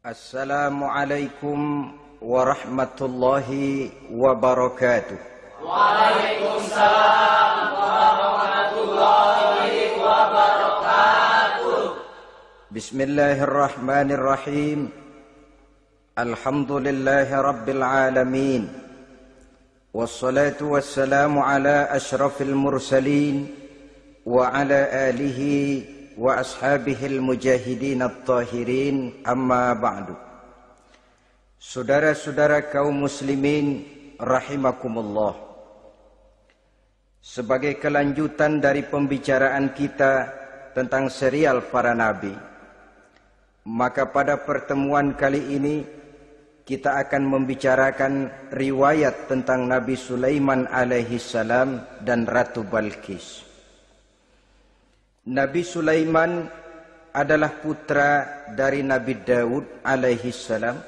Assalamualaikum warahmatullahi wabarakatuh. Waalaikumsalam warahmatullahi wabarakatuh. Bismillahirrahmanirrahim. Alhamdulillahi rabbil alamin. Wassalatu wassalamu ala ashrafil mursalin wa ala alihi wa ashabihil mujahidin at-tahirin, amma ba'du. Saudara-saudara kaum muslimin rahimakumullah. Sebagai kelanjutan dari pembicaraan kita tentang serial para nabi, maka pada pertemuan kali ini kita akan membicarakan riwayat tentang Nabi Sulaiman alaihi salam dan Ratu Balqis. Nabi Sulaiman adalah putra dari Nabi Daud alaihi salam,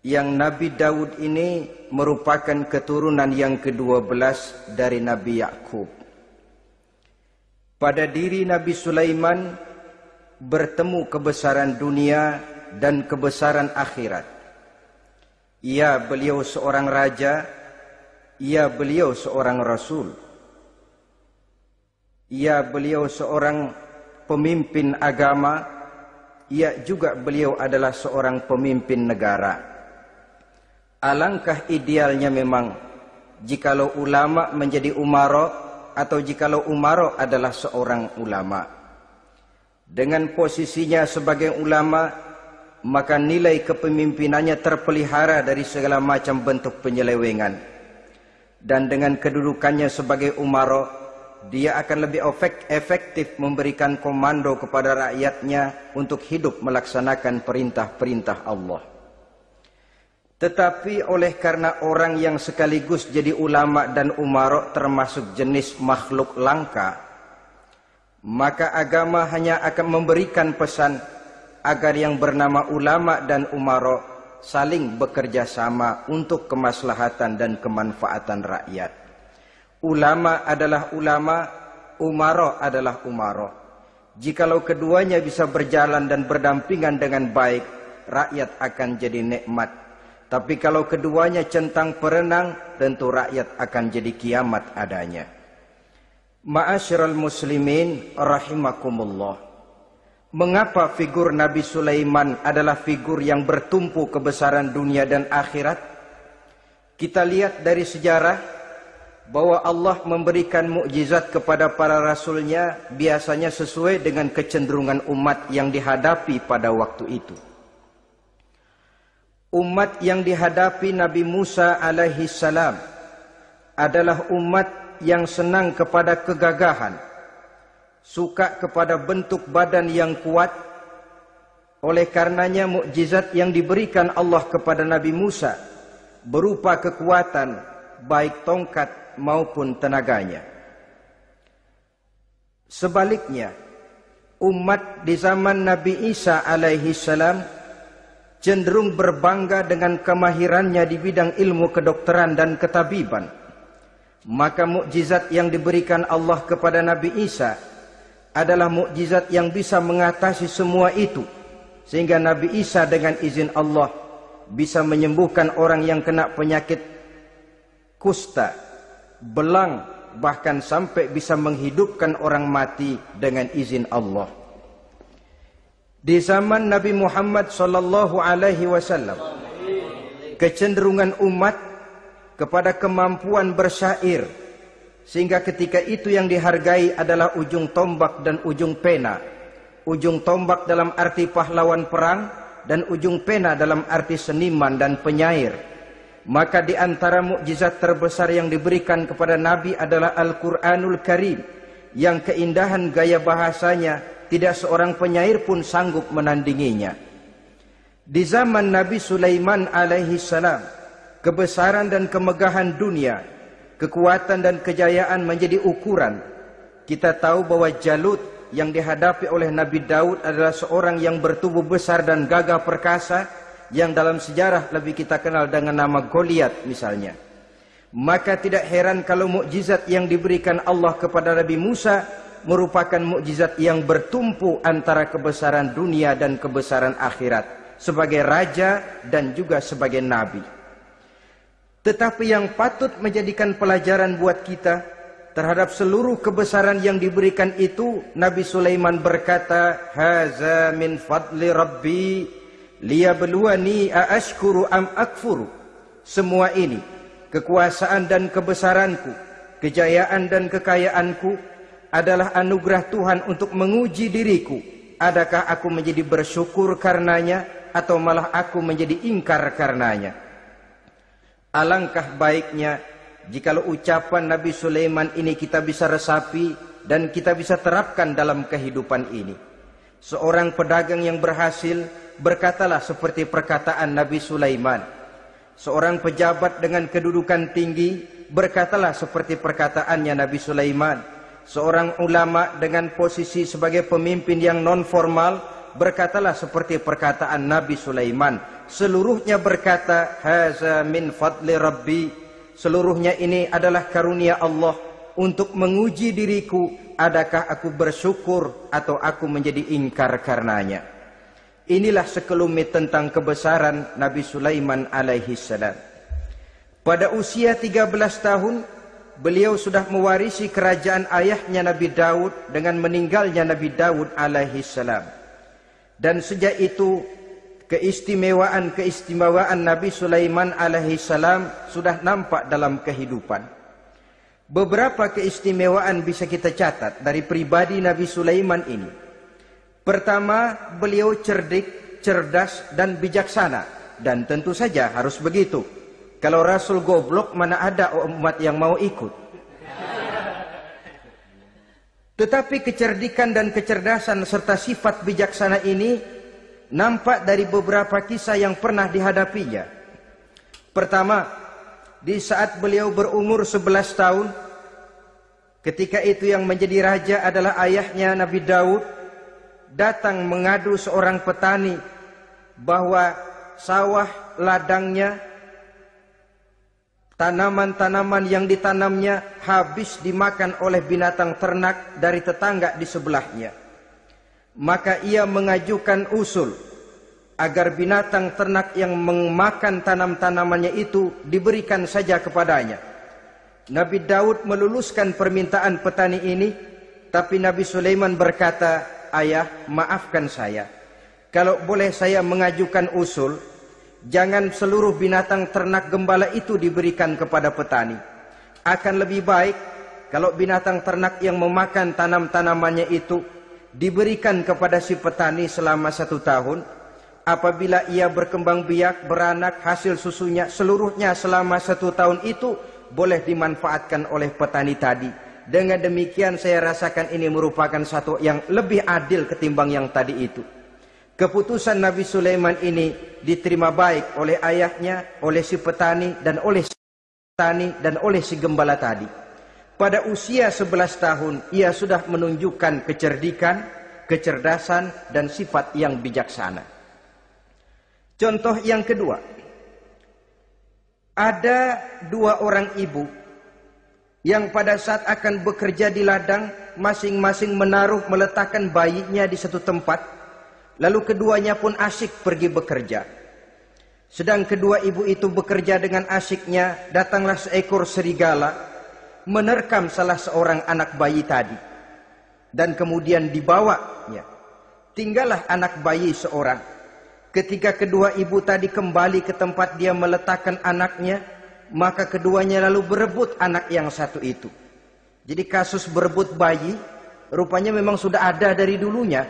yang Nabi Daud ini merupakan keturunan yang ke-12 dari Nabi Yakub. Pada diri Nabi Sulaiman bertemu kebesaran dunia dan kebesaran akhirat. Ya, beliau seorang raja, ya, beliau seorang rasul. Ya, beliau seorang pemimpin agama. Ya, juga beliau adalah seorang pemimpin negara. Alangkah idealnya memang jikalau ulama menjadi umara, atau jikalau umara adalah seorang ulama. Dengan posisinya sebagai ulama, maka nilai kepemimpinannya terpelihara dari segala macam bentuk penyelewengan. Dan dengan kedudukannya sebagai umara, dia akan lebih efektif memberikan komando kepada rakyatnya untuk hidup melaksanakan perintah-perintah Allah. Tetapi oleh karena orang yang sekaligus jadi ulama dan umara termasuk jenis makhluk langka, maka agama hanya akan memberikan pesan agar yang bernama ulama dan umara saling bekerja sama untuk kemaslahatan dan kemanfaatan rakyat. Ulama adalah ulama, umara adalah umara. Jikalau keduanya bisa berjalan dan berdampingan dengan baik, rakyat akan jadi nikmat. Tapi kalau keduanya centang perenang, tentu rakyat akan jadi kiamat adanya. Ma'asyiral muslimin rahimakumullah. Mengapa figur Nabi Sulaiman adalah figur yang bertumpu kebesaran dunia dan akhirat? Kita lihat dari sejarah bahwa Allah memberikan mukjizat kepada para rasulnya biasanya sesuai dengan kecenderungan umat yang dihadapi pada waktu itu. Umat yang dihadapi Nabi Musa alaihi salam adalah umat yang senang kepada kegagahan, suka kepada bentuk badan yang kuat. Oleh karenanya mukjizat yang diberikan Allah kepada Nabi Musa berupa kekuatan baik tongkat maupun tenaganya. Sebaliknya, umat di zaman Nabi Isa alaihi salam cenderung berbangga dengan kemahirannya di bidang ilmu kedokteran dan ketabiban. Maka mukjizat yang diberikan Allah kepada Nabi Isa adalah mukjizat yang bisa mengatasi semua itu, sehingga Nabi Isa dengan izin Allah bisa menyembuhkan orang yang kena penyakit kusta, belang, bahkan sampai bisa menghidupkan orang mati dengan izin Allah. Di zaman Nabi Muhammad sallallahu alaihi wasallam, kecenderungan umat kepada kemampuan bersyair, sehingga ketika itu yang dihargai adalah ujung tombak dan ujung pena. Ujung tombak dalam arti pahlawan perang, dan ujung pena dalam arti seniman dan penyair. Maka di antara mukjizat terbesar yang diberikan kepada Nabi adalah Al-Quranul Karim, yang keindahan gaya bahasanya tidak seorang penyair pun sanggup menandinginya. Di zaman Nabi Sulaiman alaihi salam, kebesaran dan kemegahan dunia, kekuatan dan kejayaan menjadi ukuran. Kita tahu bahwa Jalut yang dihadapi oleh Nabi Daud adalah seorang yang bertubuh besar dan gagah perkasa, yang dalam sejarah lebih kita kenal dengan nama Goliat misalnya. Maka tidak heran kalau mukjizat yang diberikan Allah kepada Nabi Musa merupakan mukjizat yang bertumpu antara kebesaran dunia dan kebesaran akhirat. sebagai raja dan juga sebagai nabi. Tetapi yang patut menjadikan pelajaran buat kita terhadap seluruh kebesaran yang diberikan itu, Nabi Sulaiman berkata, "Haza min fadli Rabbi liyabluwani aashkuru am akfuru." Semua ini, kekuasaan dan kebesaranku, kejayaan dan kekayaanku adalah anugerah Tuhan untuk menguji diriku. Adakah aku menjadi bersyukur karenanya atau malah aku menjadi ingkar karenanya? Alangkah baiknya jikalau ucapan Nabi Sulaiman ini kita bisa resapi dan kita bisa terapkan dalam kehidupan ini. Seorang pedagang yang berhasil berkatalah seperti perkataan Nabi Sulaiman. Seorang pejabat dengan kedudukan tinggi berkatalah seperti perkataannya Nabi Sulaiman. Seorang ulama dengan posisi sebagai pemimpin yang non formal berkatalah seperti perkataan Nabi Sulaiman. Seluruhnya berkata, "Haza min fadli Rabbi." Seluruhnya ini adalah karunia Allah untuk menguji diriku, adakah aku bersyukur atau aku menjadi ingkar karenanya. Inilah sekelumit tentang kebesaran Nabi Sulaiman alaihi salam. Pada usia 13 tahun, beliau sudah mewarisi kerajaan ayahnya Nabi Daud dengan meninggalnya Nabi Daud alaihi salam. Dan sejak itu keistimewaan Nabi Sulaiman alaihi salam sudah nampak dalam kehidupan. Beberapa keistimewaan bisa kita catat dari pribadi Nabi Sulaiman ini. Pertama, beliau cerdik, cerdas dan bijaksana, dan tentu saja harus begitu. Kalau Rasul goblok, mana ada umat yang mau ikut. Tetapi kecerdikan dan kecerdasan serta sifat bijaksana ini nampak dari beberapa kisah yang pernah dihadapinya. Pertama, di saat beliau berumur 11 tahun, ketika itu yang menjadi raja adalah ayahnya Nabi Daud, datang mengadu seorang petani bahwa sawah ladangnya, tanaman-tanaman yang ditanamnya habis dimakan oleh binatang ternak dari tetangga di sebelahnya. Maka ia mengajukan usul agar binatang ternak yang memakan tanam-tanamannya itu diberikan saja kepadanya. Nabi Daud meluluskan permintaan petani ini, tapi Nabi Sulaiman berkata, "Ayah, maafkan saya. Kalau boleh saya mengajukan usul, jangan seluruh binatang ternak gembala itu diberikan kepada petani. Akan lebih baik kalau binatang ternak yang memakan tanam-tanamannya itu diberikan kepada si petani selama 1 tahun. Apabila ia berkembang biak, beranak, hasil susunya seluruhnya selama 1 tahun itu boleh dimanfaatkan oleh petani tadi. Dengan demikian saya rasakan ini merupakan satu yang lebih adil ketimbang yang tadi itu." Keputusan Nabi Sulaiman ini diterima baik oleh ayahnya, oleh si petani dan oleh si gembala tadi. Pada usia 11 tahun, ia sudah menunjukkan kecerdikan, kecerdasan, dan sifat yang bijaksana. Contoh yang kedua, ada 2 orang ibu yang pada saat akan bekerja di ladang, masing-masing meletakkan bayinya di satu tempat, lalu keduanya pun asyik pergi bekerja. Sedang kedua ibu itu bekerja dengan asyiknya, datanglah seekor serigala menerkam salah seorang anak bayi tadi, dan kemudian dibawanya. Tinggallah anak bayi seorang. Ketika kedua ibu tadi kembali ke tempat dia meletakkan anaknya, maka keduanya lalu berebut anak yang satu itu. Jadi kasus berebut bayi rupanya memang sudah ada dari dulunya.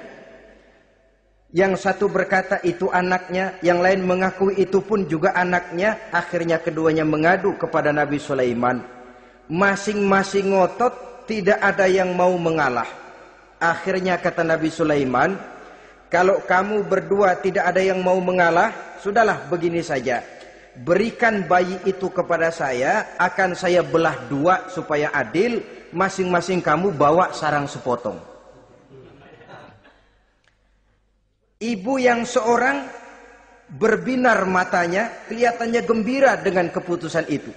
Yang satu berkata itu anaknya, yang lain mengakui itu pun juga anaknya. Akhirnya keduanya mengadu kepada Nabi Sulaiman. Masing-masing ngotot, tidak ada yang mau mengalah. Akhirnya kata Nabi Sulaiman, "Kalau kamu berdua tidak ada yang mau mengalah, sudahlah begini saja. Berikan bayi itu kepada saya, akan saya belah 2 supaya adil. Masing-masing kamu bawa sarang sepotong." Ibu yang seorang berbinar matanya, kelihatannya gembira dengan keputusan itu.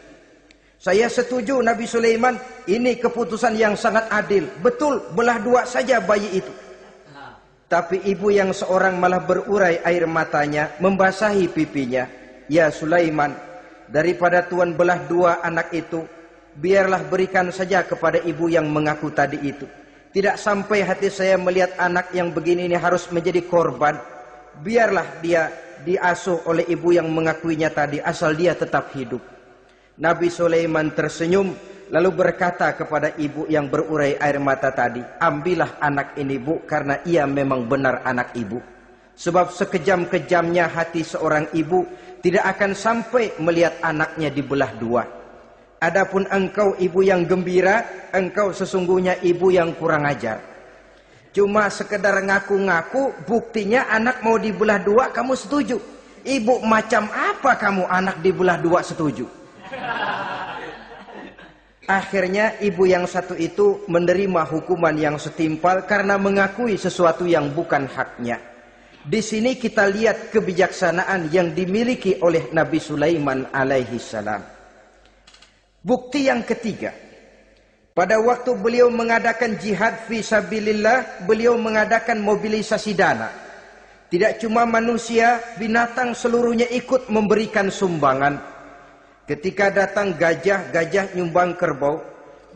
"Saya setuju Nabi Sulaiman, ini keputusan yang sangat adil. Betul, belah 2 saja bayi itu." Tapi ibu yang seorang malah berurai air matanya, membasahi pipinya. Ya Sulaiman, daripada Tuhan belah dua anak itu, biarlah berikan saja kepada ibu yang mengaku tadi itu. Tidak sampai hati saya melihat anak yang begini ini harus menjadi korban. Biarlah dia diasuh oleh ibu yang mengakuinya tadi, asal dia tetap hidup. Nabi Sulaiman tersenyum, lalu berkata kepada ibu yang berurai air mata tadi, ambillah anak ini bu, karena ia memang benar anak ibu. Sebab sekejam-kejamnya hati seorang ibu tidak akan sampai melihat anaknya dibelah dua. Adapun engkau ibu yang gembira, engkau sesungguhnya ibu yang kurang ajar. Cuma sekedar ngaku-ngaku, buktinya anak mau dibelah dua kamu setuju. Ibu macam apa kamu anak dibelah dua setuju? Akhirnya ibu yang satu itu menerima hukuman yang setimpal karena mengakui sesuatu yang bukan haknya. Di sini kita lihat kebijaksanaan yang dimiliki oleh Nabi Sulaiman alaihi salam. Bukti yang ketiga, pada waktu beliau mengadakan jihad fi sabilillah, beliau mengadakan mobilisasi dana. Tidak cuma manusia, binatang seluruhnya ikut memberikan sumbangan. Ketika datang gajah, gajah nyumbang kerbau.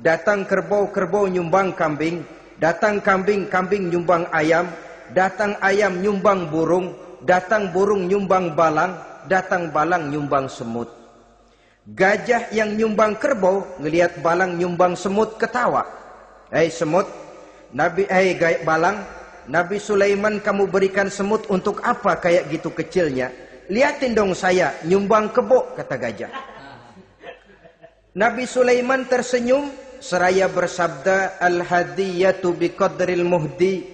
Datang kerbau, kerbau nyumbang kambing. Datang kambing, kambing nyumbang ayam. Datang ayam nyumbang burung. Datang burung nyumbang balang. Datang balang nyumbang semut. Gajah yang nyumbang kerbau ngelihat balang nyumbang semut ketawa. Hei semut, balang, Nabi Sulaiman kamu berikan semut untuk apa kayak gitu kecilnya? Liatin dong saya nyumbang kebo, kata gajah. Nabi Sulaiman tersenyum seraya bersabda, al-hadiyatu biqadril muhdi.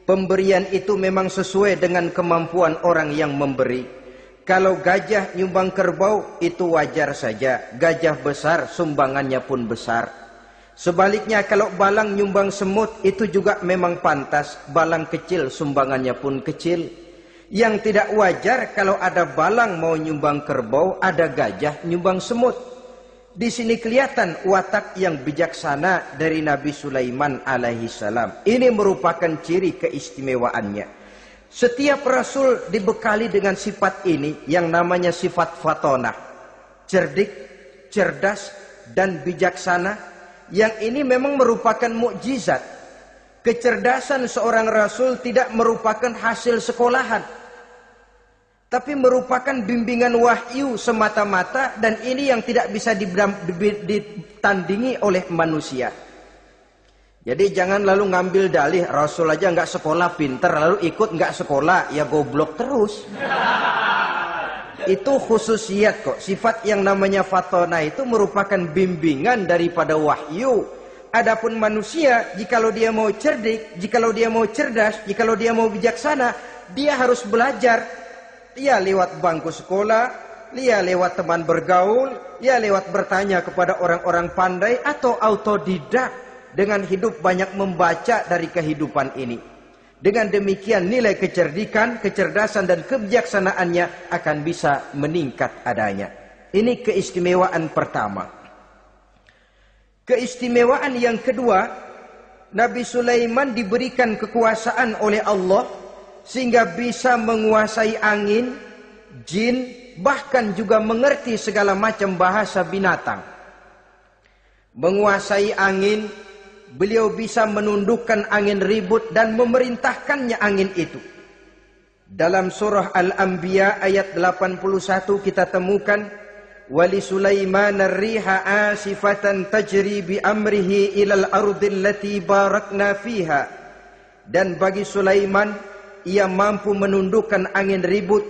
Pemberian itu memang sesuai dengan kemampuan orang yang memberi. Kalau gajah nyumbang kerbau itu wajar saja. Gajah besar sumbangannya pun besar. Sebaliknya kalau balang nyumbang semut itu juga memang pantas. Balang kecil sumbangannya pun kecil. Yang tidak wajar kalau ada balang mau nyumbang kerbau, ada gajah nyumbang semut. Di sini kelihatan watak yang bijaksana dari Nabi Sulaiman alaihi salam. Ini merupakan ciri keistimewaannya. Setiap rasul dibekali dengan sifat ini yang namanya sifat fatonah. Cerdik, cerdas, dan bijaksana. Yang ini memang merupakan mukjizat. Kecerdasan seorang rasul tidak merupakan hasil sekolahan, tapi merupakan bimbingan wahyu semata-mata, dan ini yang tidak bisa ditandingi oleh manusia. Jadi jangan lalu ngambil dalih Rasul aja nggak sekolah pinter, lalu ikut nggak sekolah, ya goblok terus. Itu khususiat kok. Sifat yang namanya fatona itu merupakan bimbingan daripada wahyu. Adapun manusia, jikalau dia mau cerdik, jikalau dia mau cerdas, jikalau dia mau bijaksana, dia harus belajar. Ya lewat bangku sekolah, ya lewat teman bergaul, ya lewat bertanya kepada orang-orang pandai, atau autodidak. Dengan hidup banyak membaca dari kehidupan ini. Dengan demikian nilai kecerdikan, kecerdasan dan kebijaksanaannya akan bisa meningkat adanya. Ini keistimewaan pertama. Keistimewaan yang kedua, Nabi Sulaiman diberikan kekuasaan oleh Allah sehingga bisa menguasai angin, jin, bahkan juga mengerti segala macam bahasa binatang. Menguasai angin, beliau bisa menundukkan angin ribut dan memerintahkannya angin itu. Dalam surah Al-Anbiya ayat 81 kita temukan, wali Sulaiman ar-riha asifatan tajri bi amrihi ilal ardil lati barakna fiha. Dan bagi Sulaiman, ia mampu menundukkan angin ribut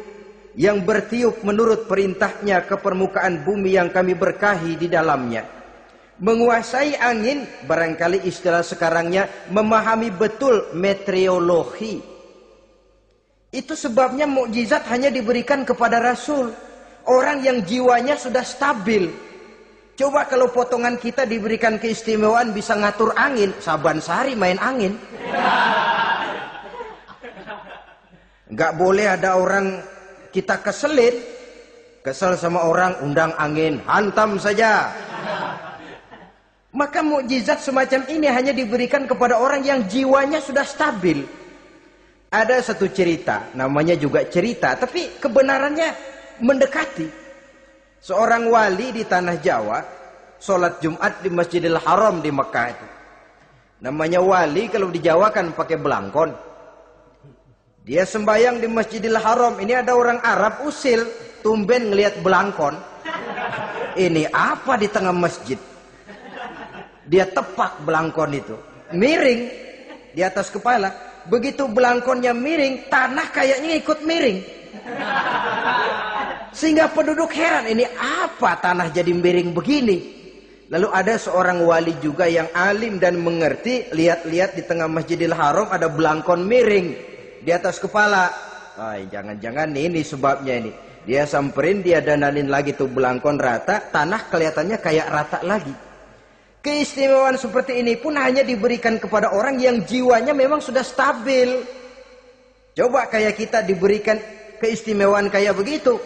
yang bertiup menurut perintahnya ke permukaan bumi yang kami berkahi di dalamnya. Menguasai angin, barangkali istilah sekarangnya, memahami betul meteorologi. Itu sebabnya mukjizat hanya diberikan kepada Rasul. Orang yang jiwanya sudah stabil. Coba kalau potongan kita diberikan keistimewaan bisa ngatur angin, Saban Sari main angin. Gak boleh ada orang kita keselin. Kesel sama orang, undang angin, hantam saja. Maka mukjizat semacam ini hanya diberikan kepada orang yang jiwanya sudah stabil. Ada satu cerita, namanya juga cerita, tapi kebenarannya mendekati. Seorang wali di tanah Jawa, sholat Jumat di Masjidil Haram di Mekah itu. Namanya wali kalau di Jawa kan pakai belangkon. Dia sembahyang di Masjidil Haram. Ini ada orang Arab usil, tumben ngelihat belangkon. Ini apa di tengah masjid? Dia tepak belangkon itu, miring di atas kepala. Begitu belangkonnya miring, tanah kayaknya ikut miring. Sehingga penduduk heran, ini apa tanah jadi miring begini? Lalu ada seorang wali juga yang alim dan mengerti, lihat-lihat di tengah Masjidil Haram ada belangkon miring di atas kepala. Jangan-jangan ini sebabnya ini. Dia samperin, dia dananin lagi tuh belangkon rata, tanah kelihatannya kayak rata lagi. Keistimewaan seperti ini pun hanya diberikan kepada orang yang jiwanya memang sudah stabil. Coba kayak kita diberikan keistimewaan kayak begitu,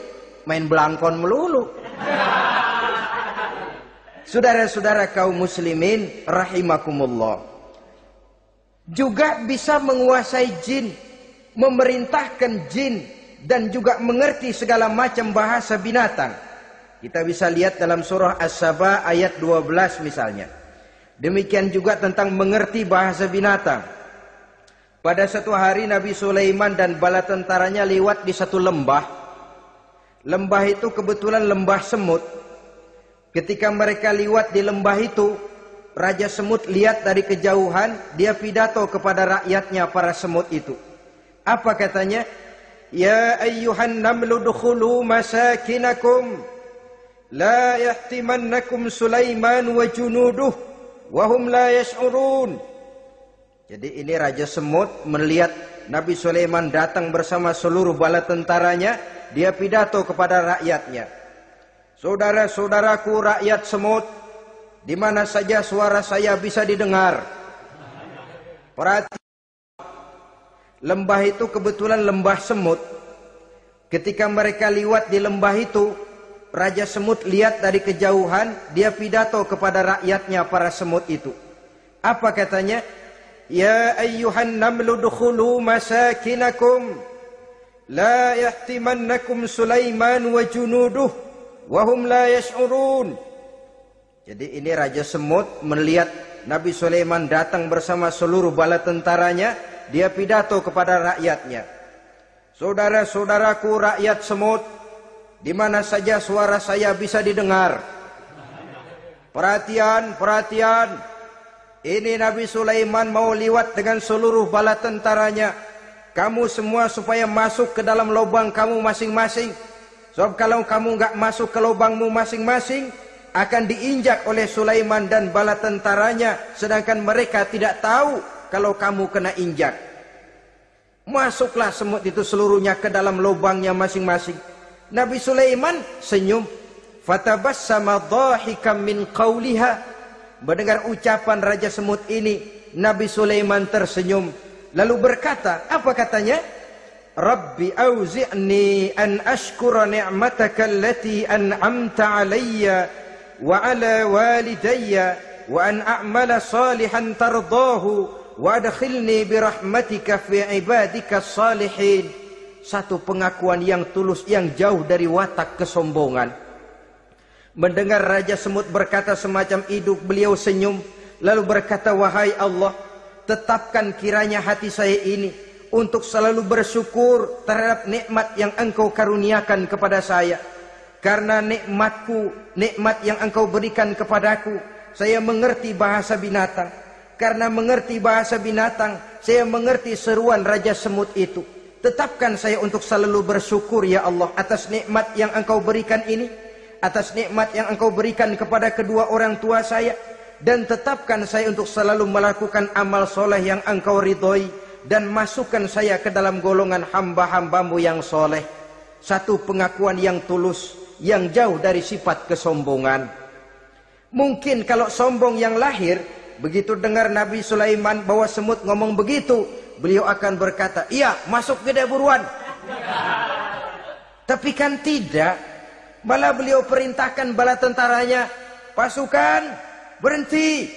main belangkon melulu. Saudara-saudara kaum muslimin rahimakumullah, juga bisa menguasai jin, memerintahkan jin, dan juga mengerti segala macam bahasa binatang. Kita bisa lihat dalam surah As-Saba ayat 12 misalnya. Demikian juga tentang mengerti bahasa binatang. Pada satu hari Nabi Sulaiman dan bala tentaranya lewat di satu lembah. Lembah itu kebetulan lembah semut. Ketika mereka lewat di lembah itu, Raja Semut lihat dari kejauhan, dia pidato kepada rakyatnya para semut itu. Apa katanya? Ya ayyuhan namlu dukhulu masakinakum. La yahtimannakum Sulaiman wa junuduh wa hum la yash'urun. Jadi ini Raja Semut melihat Nabi Sulaiman datang bersama seluruh bala tentaranya, dia pidato kepada rakyatnya. Saudara-saudaraku rakyat semut, di mana saja suara saya bisa didengar. Perhatikan, lembah itu kebetulan lembah semut. Ketika mereka lewat di lembah itu, Raja Semut lihat dari kejauhan, dia pidato kepada rakyatnya para semut itu. Apa katanya? Ya ayyuhan namlu dukhulu masakinakum. La yahtimannakum Sulaiman wa junuduh wa hum la yash'urun. Jadi ini Raja Semut melihat Nabi Sulaiman datang bersama seluruh bala tentaranya, dia pidato kepada rakyatnya. Saudara-saudaraku rakyat semut, di mana saja suara saya bisa didengar. Perhatian, perhatian. Ini Nabi Sulaiman mau lewat dengan seluruh bala tentaranya. Kamu semua supaya masuk ke dalam lubang kamu masing-masing. Sebab kalau kamu nggak masuk ke lubangmu masing-masing, akan diinjak oleh Sulaiman dan bala tentaranya. Sedangkan mereka tidak tahu kalau kamu kena injak. Masuklah semut itu seluruhnya ke dalam lubangnya masing-masing. Nabi Sulaiman senyum. Fatabassama dhahikan min qawliha. Mendengar ucapan Raja Semut ini, Nabi Sulaiman tersenyum. Lalu berkata, apa katanya? Rabbi auzi'ni an ashkura ni'mataka allati an'amta alayya wa ala walidayya wa an a'mala salihan tardahu wa adkhilni birahmatika fi ibadika salihin. Satu pengakuan yang tulus, yang jauh dari watak kesombongan. Mendengar Raja Semut berkata semacam itu, beliau senyum. Lalu berkata, wahai Allah, tetapkan kiranya hati saya ini untuk selalu bersyukur terhadap nikmat yang Engkau karuniakan kepada saya. Karena nikmatku, nikmat yang Engkau berikan kepadaku, saya mengerti bahasa binatang. Karena mengerti bahasa binatang, saya mengerti seruan Raja Semut itu. Tetapkan saya untuk selalu bersyukur ya Allah atas nikmat yang Engkau berikan ini, atas nikmat yang Engkau berikan kepada kedua orang tua saya, dan tetapkan saya untuk selalu melakukan amal soleh yang Engkau ridhoi, dan masukkan saya ke dalam golongan hamba-hambamu yang soleh. Satu pengakuan yang tulus, yang jauh dari sifat kesombongan. Mungkin kalau sombong yang lahir, begitu dengar Nabi Sulaiman bawa semut ngomong begitu, beliau akan berkata, iya masuk gede buruan. Tapi kan tidak. Malah beliau perintahkan bala tentaranya, pasukan berhenti.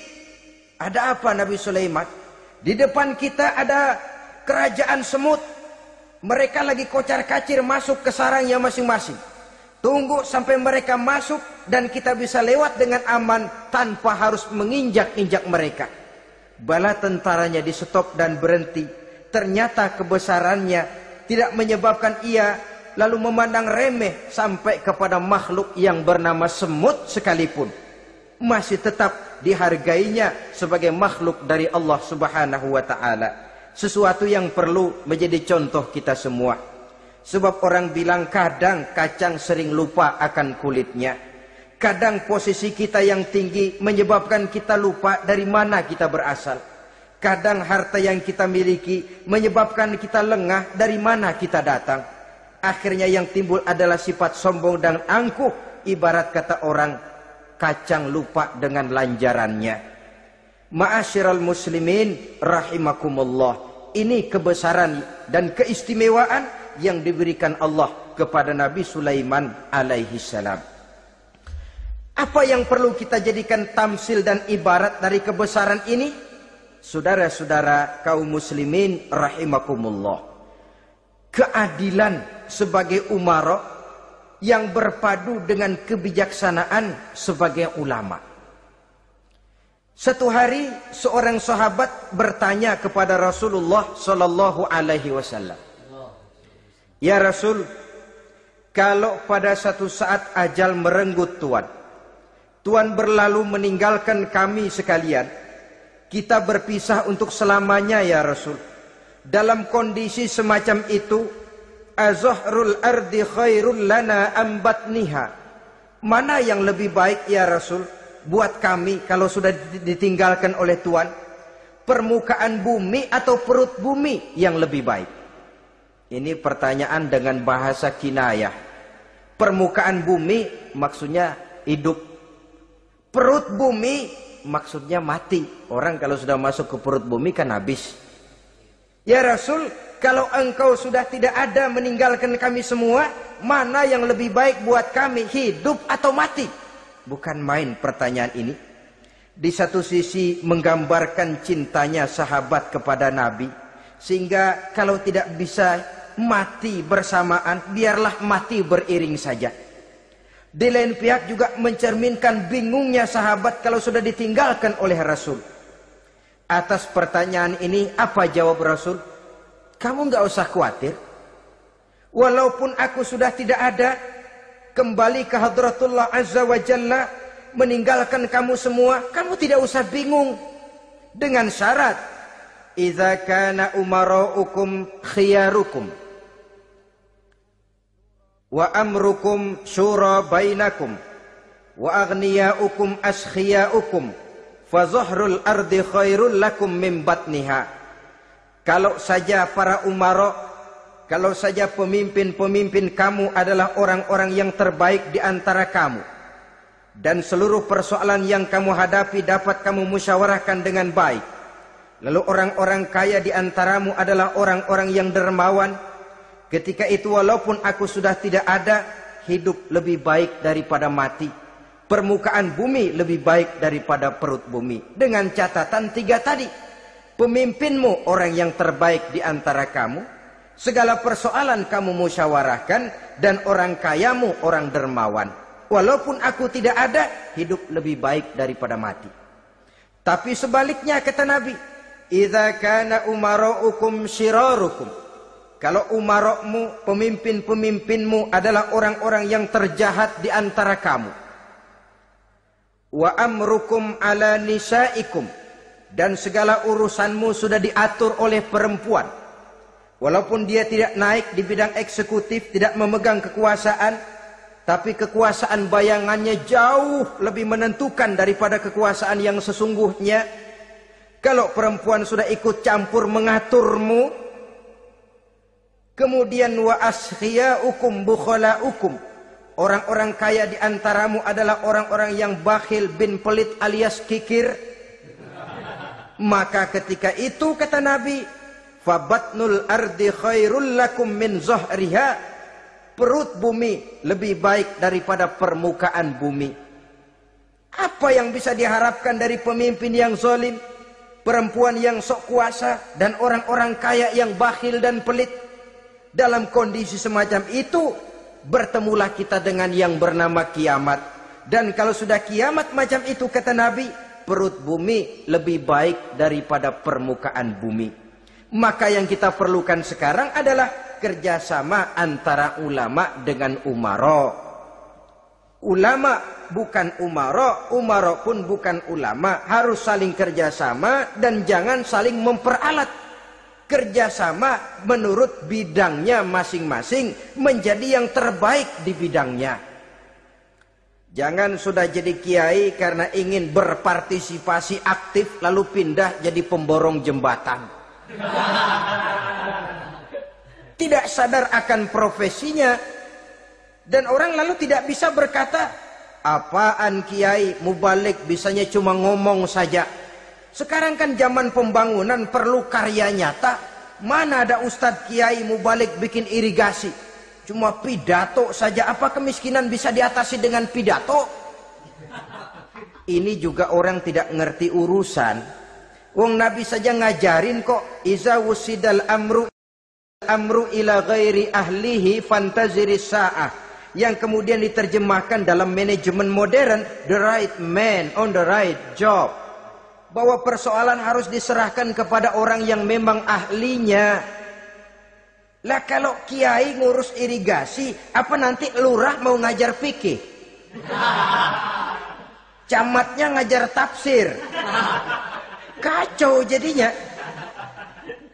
Ada apa Nabi Sulaiman? Di depan kita ada kerajaan semut. Mereka lagi kocar-kacir masuk ke sarangnya masing-masing. Tunggu sampai mereka masuk dan kita bisa lewat dengan aman tanpa harus menginjak-injak mereka. Bala tentaranya di stop dan berhenti. Ternyata kebesarannya tidak menyebabkan ia lalu memandang remeh sampai kepada makhluk yang bernama semut sekalipun. Masih tetap dihargainya sebagai makhluk dari Allah Subhanahu wa ta'ala. Sesuatu yang perlu menjadi contoh kita semua. Sebab orang bilang kadang kacang sering lupa akan kulitnya. Kadang posisi kita yang tinggi menyebabkan kita lupa dari mana kita berasal. Kadang harta yang kita miliki menyebabkan kita lengah dari mana kita datang. Akhirnya yang timbul adalah sifat sombong dan angkuh. Ibarat kata orang, kacang lupa dengan lanjarannya. Ma'asyiral muslimin rahimakumullah. Ini kebesaran dan keistimewaan yang diberikan Allah kepada Nabi Sulaiman alaihi salam. Apa yang perlu kita jadikan tamsil dan ibarat dari kebesaran ini? Saudara-saudara kaum muslimin rahimakumullah. Keadilan sebagai umara yang berpadu dengan kebijaksanaan sebagai ulama. Satu hari seorang sahabat bertanya kepada Rasulullah sallallahu alaihi wasallam. Ya Rasul, kalau pada satu saat ajal merenggut Tuhan berlalu meninggalkan kami sekalian, kita berpisah untuk selamanya ya Rasul. Dalam kondisi semacam itu, azahrul ardi khairul lana ambatniha. Mana yang lebih baik ya Rasul buat kami kalau sudah ditinggalkan oleh Tuhan? Permukaan bumi atau perut bumi yang lebih baik? Ini pertanyaan dengan bahasa kinayah. Permukaan bumi maksudnya hidup. Perut bumi maksudnya mati. Orang kalau sudah masuk ke perut bumi kan habis. Ya Rasul, kalau engkau sudah tidak ada meninggalkan kami semua, mana yang lebih baik buat kami, hidup atau mati? Bukan main pertanyaan ini. Di satu sisi menggambarkan cintanya sahabat kepada Nabi. Sehingga kalau tidak bisa mati bersamaan, biarlah mati beriring saja. Di lain pihak juga mencerminkan bingungnya sahabat kalau sudah ditinggalkan oleh Rasul. Atas pertanyaan ini apa jawab Rasul? Kamu nggak usah khawatir. Walaupun aku sudah tidak ada, kembali ke hadratullah azza wa jalla, meninggalkan kamu semua, kamu tidak usah bingung. Dengan syarat, idza kana umaraukum khiyarukum wa amrukum syura bainakum wa aghniyaukum askhiyaukum fa zahrul ardi khairul lakum min batniha. Kalau saja para umara, kalau saja pemimpin-pemimpin kamu adalah orang-orang yang terbaik di antara kamu, dan seluruh persoalan yang kamu hadapi dapat kamu musyawarahkan dengan baik, lalu orang-orang kaya di antaramu adalah orang-orang yang dermawan, ketika itu walaupun aku sudah tidak ada, hidup lebih baik daripada mati. Permukaan bumi lebih baik daripada perut bumi. Dengan catatan tiga tadi. Pemimpinmu orang yang terbaik di antara kamu, segala persoalan kamu musyawarahkan, dan orang kayamu orang dermawan. Walaupun aku tidak ada, hidup lebih baik daripada mati. Tapi sebaliknya kata Nabi, idza kana umaraukum syirarukum. Kalau umarokmu, pemimpin-pemimpinmu adalah orang-orang yang terjahat di antara kamu. Wa amrukum ala nisaikum. Dan segala urusanmu sudah diatur oleh perempuan. Walaupun dia tidak naik di bidang eksekutif, tidak memegang kekuasaan, tapi kekuasaan bayangannya jauh lebih menentukan daripada kekuasaan yang sesungguhnya. Kalau perempuan sudah ikut campur mengaturmu, kemudian wa askhiyaukum bukhalaukum. Orang-orang kaya di antaramu adalah orang-orang yang bakhil bin pelit alias kikir. Maka ketika itu kata Nabi, fabatnul ardi khairul lakum min zahriha. Perut bumi lebih baik daripada permukaan bumi. Apa yang bisa diharapkan dari pemimpin yang zalim? perempuan yang sok kuasa, dan orang-orang kaya yang bakhil dan pelit. Dalam kondisi semacam itu, bertemulah kita dengan yang bernama kiamat. Dan kalau sudah kiamat macam itu, kata Nabi, perut bumi lebih baik daripada permukaan bumi. Maka yang kita perlukan sekarang adalah kerjasama antara ulama dengan umara. Ulama bukan umara, umara pun bukan ulama. Harus saling kerjasama dan jangan saling memperalat. Kerjasama menurut bidangnya masing-masing, menjadi yang terbaik di bidangnya. Jangan sudah jadi kiai karena ingin berpartisipasi aktif lalu pindah jadi pemborong jembatan. Tidak sadar akan profesinya. Dan orang lalu tidak bisa berkata, apaan kiai mubalik bisanya cuma ngomong saja. Sekarang kan zaman pembangunan perlu karya nyata. Mana ada ustadz kiai mubalik bikin irigasi, cuma pidato saja. Apa kemiskinan bisa diatasi dengan pidato? Ini juga orang tidak ngerti urusan. Wong Nabi saja ngajarin kok, iza wusidal amru ila ghairi ahlihi fantaziris sa'ah. Yang kemudian diterjemahkan dalam manajemen modern, the right man on the right job. Bahwa persoalan harus diserahkan kepada orang yang memang ahlinya. Lah kalau kiai ngurus irigasi, apa nanti lurah mau ngajar fikih? Camatnya ngajar tafsir. Kacau jadinya.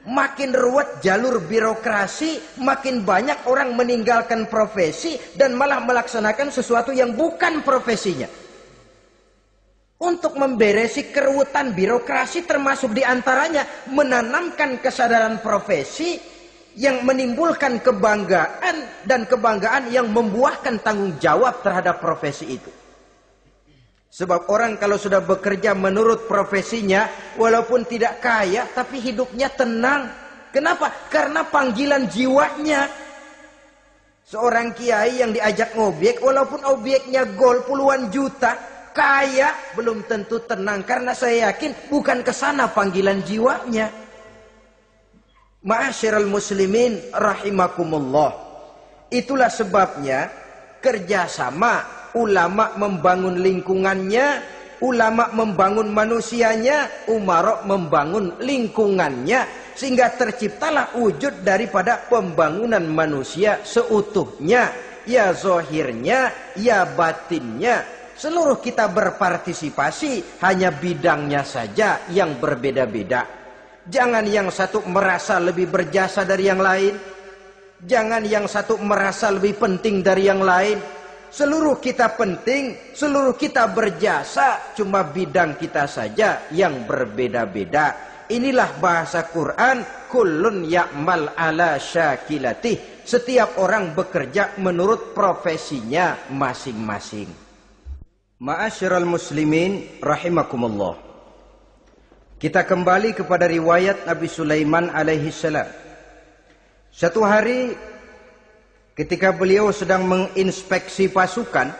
Makin ruwet jalur birokrasi, makin banyak orang meninggalkan profesi dan malah melaksanakan sesuatu yang bukan profesinya. Untuk memberesi keruwetan birokrasi, termasuk diantaranya menanamkan kesadaran profesi yang menimbulkan kebanggaan, dan kebanggaan yang membuahkan tanggung jawab terhadap profesi itu. Sebab orang kalau sudah bekerja menurut profesinya, walaupun tidak kaya, tapi hidupnya tenang. Kenapa? Karena panggilan jiwanya. Seorang kiai yang diajak ngobek, walaupun objeknya gol puluhan juta, kaya, belum tentu tenang. Karena saya yakin bukan ke sana panggilan jiwanya. Ma'asyiral muslimin rahimakumullah. Itulah sebabnya kerjasama. Ulama membangun lingkungannya, ulama membangun manusianya, umara membangun lingkungannya, sehingga terciptalah wujud daripada pembangunan manusia seutuhnya, ya zahirnya, ya batinnya. Seluruh kita berpartisipasi, hanya bidangnya saja yang berbeda-beda. Jangan yang satu merasa lebih berjasa dari yang lain, jangan yang satu merasa lebih penting dari yang lain. Seluruh kita penting, seluruh kita berjasa, cuma bidang kita saja yang berbeda-beda. Inilah bahasa Quran, kullun ya'mal ala syakilatih. Setiap orang bekerja menurut profesinya masing-masing. Ma'asyiral muslimin rahimakumullah. Kita kembali kepada riwayat Nabi Sulaiman alaihi salam. Satu hari ketika beliau sedang menginspeksi pasukan,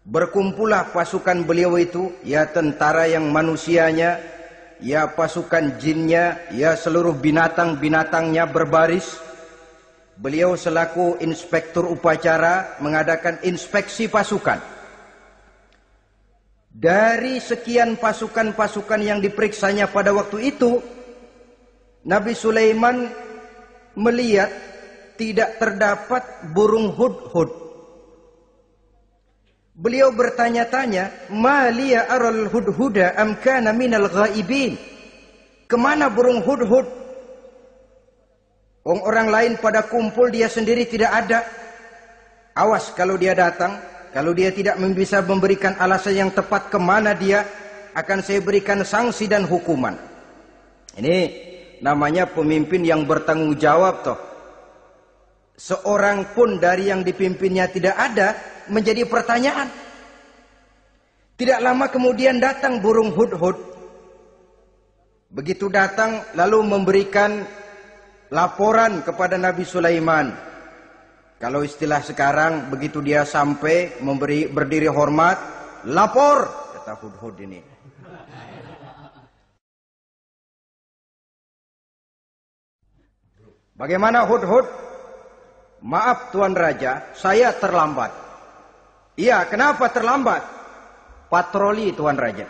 berkumpullah pasukan beliau itu, ya tentara yang manusianya, ya pasukan jinnya, ya seluruh binatang-binatangnya berbaris. Beliau selaku inspektur upacara mengadakan inspeksi pasukan. Dari sekian pasukan-pasukan yang diperiksanya pada waktu itu, Nabi Sulaiman melihat tidak terdapat burung hudhud. Beliau bertanya-tanya, "Ma liya aral hudhuda am kana minal ghaibin?" Kemana burung hudhud? Orang lain pada kumpul, dia sendiri tidak ada. Awas kalau dia datang, kalau dia tidak bisa memberikan alasan yang tepat kemana dia, akan saya berikan sanksi dan hukuman. Ini namanya pemimpin yang bertanggung jawab toh. Seorang pun dari yang dipimpinnya tidak ada, menjadi pertanyaan. Tidak lama kemudian datang burung hudhud. Begitu datang lalu memberikan laporan kepada Nabi Sulaiman. Kalau istilah sekarang, begitu dia sampai berdiri hormat, lapor, kata hudhud ini. Bagaimana Hudhud? Maaf Tuan Raja, saya terlambat. Iya, kenapa terlambat? Patroli Tuan Raja.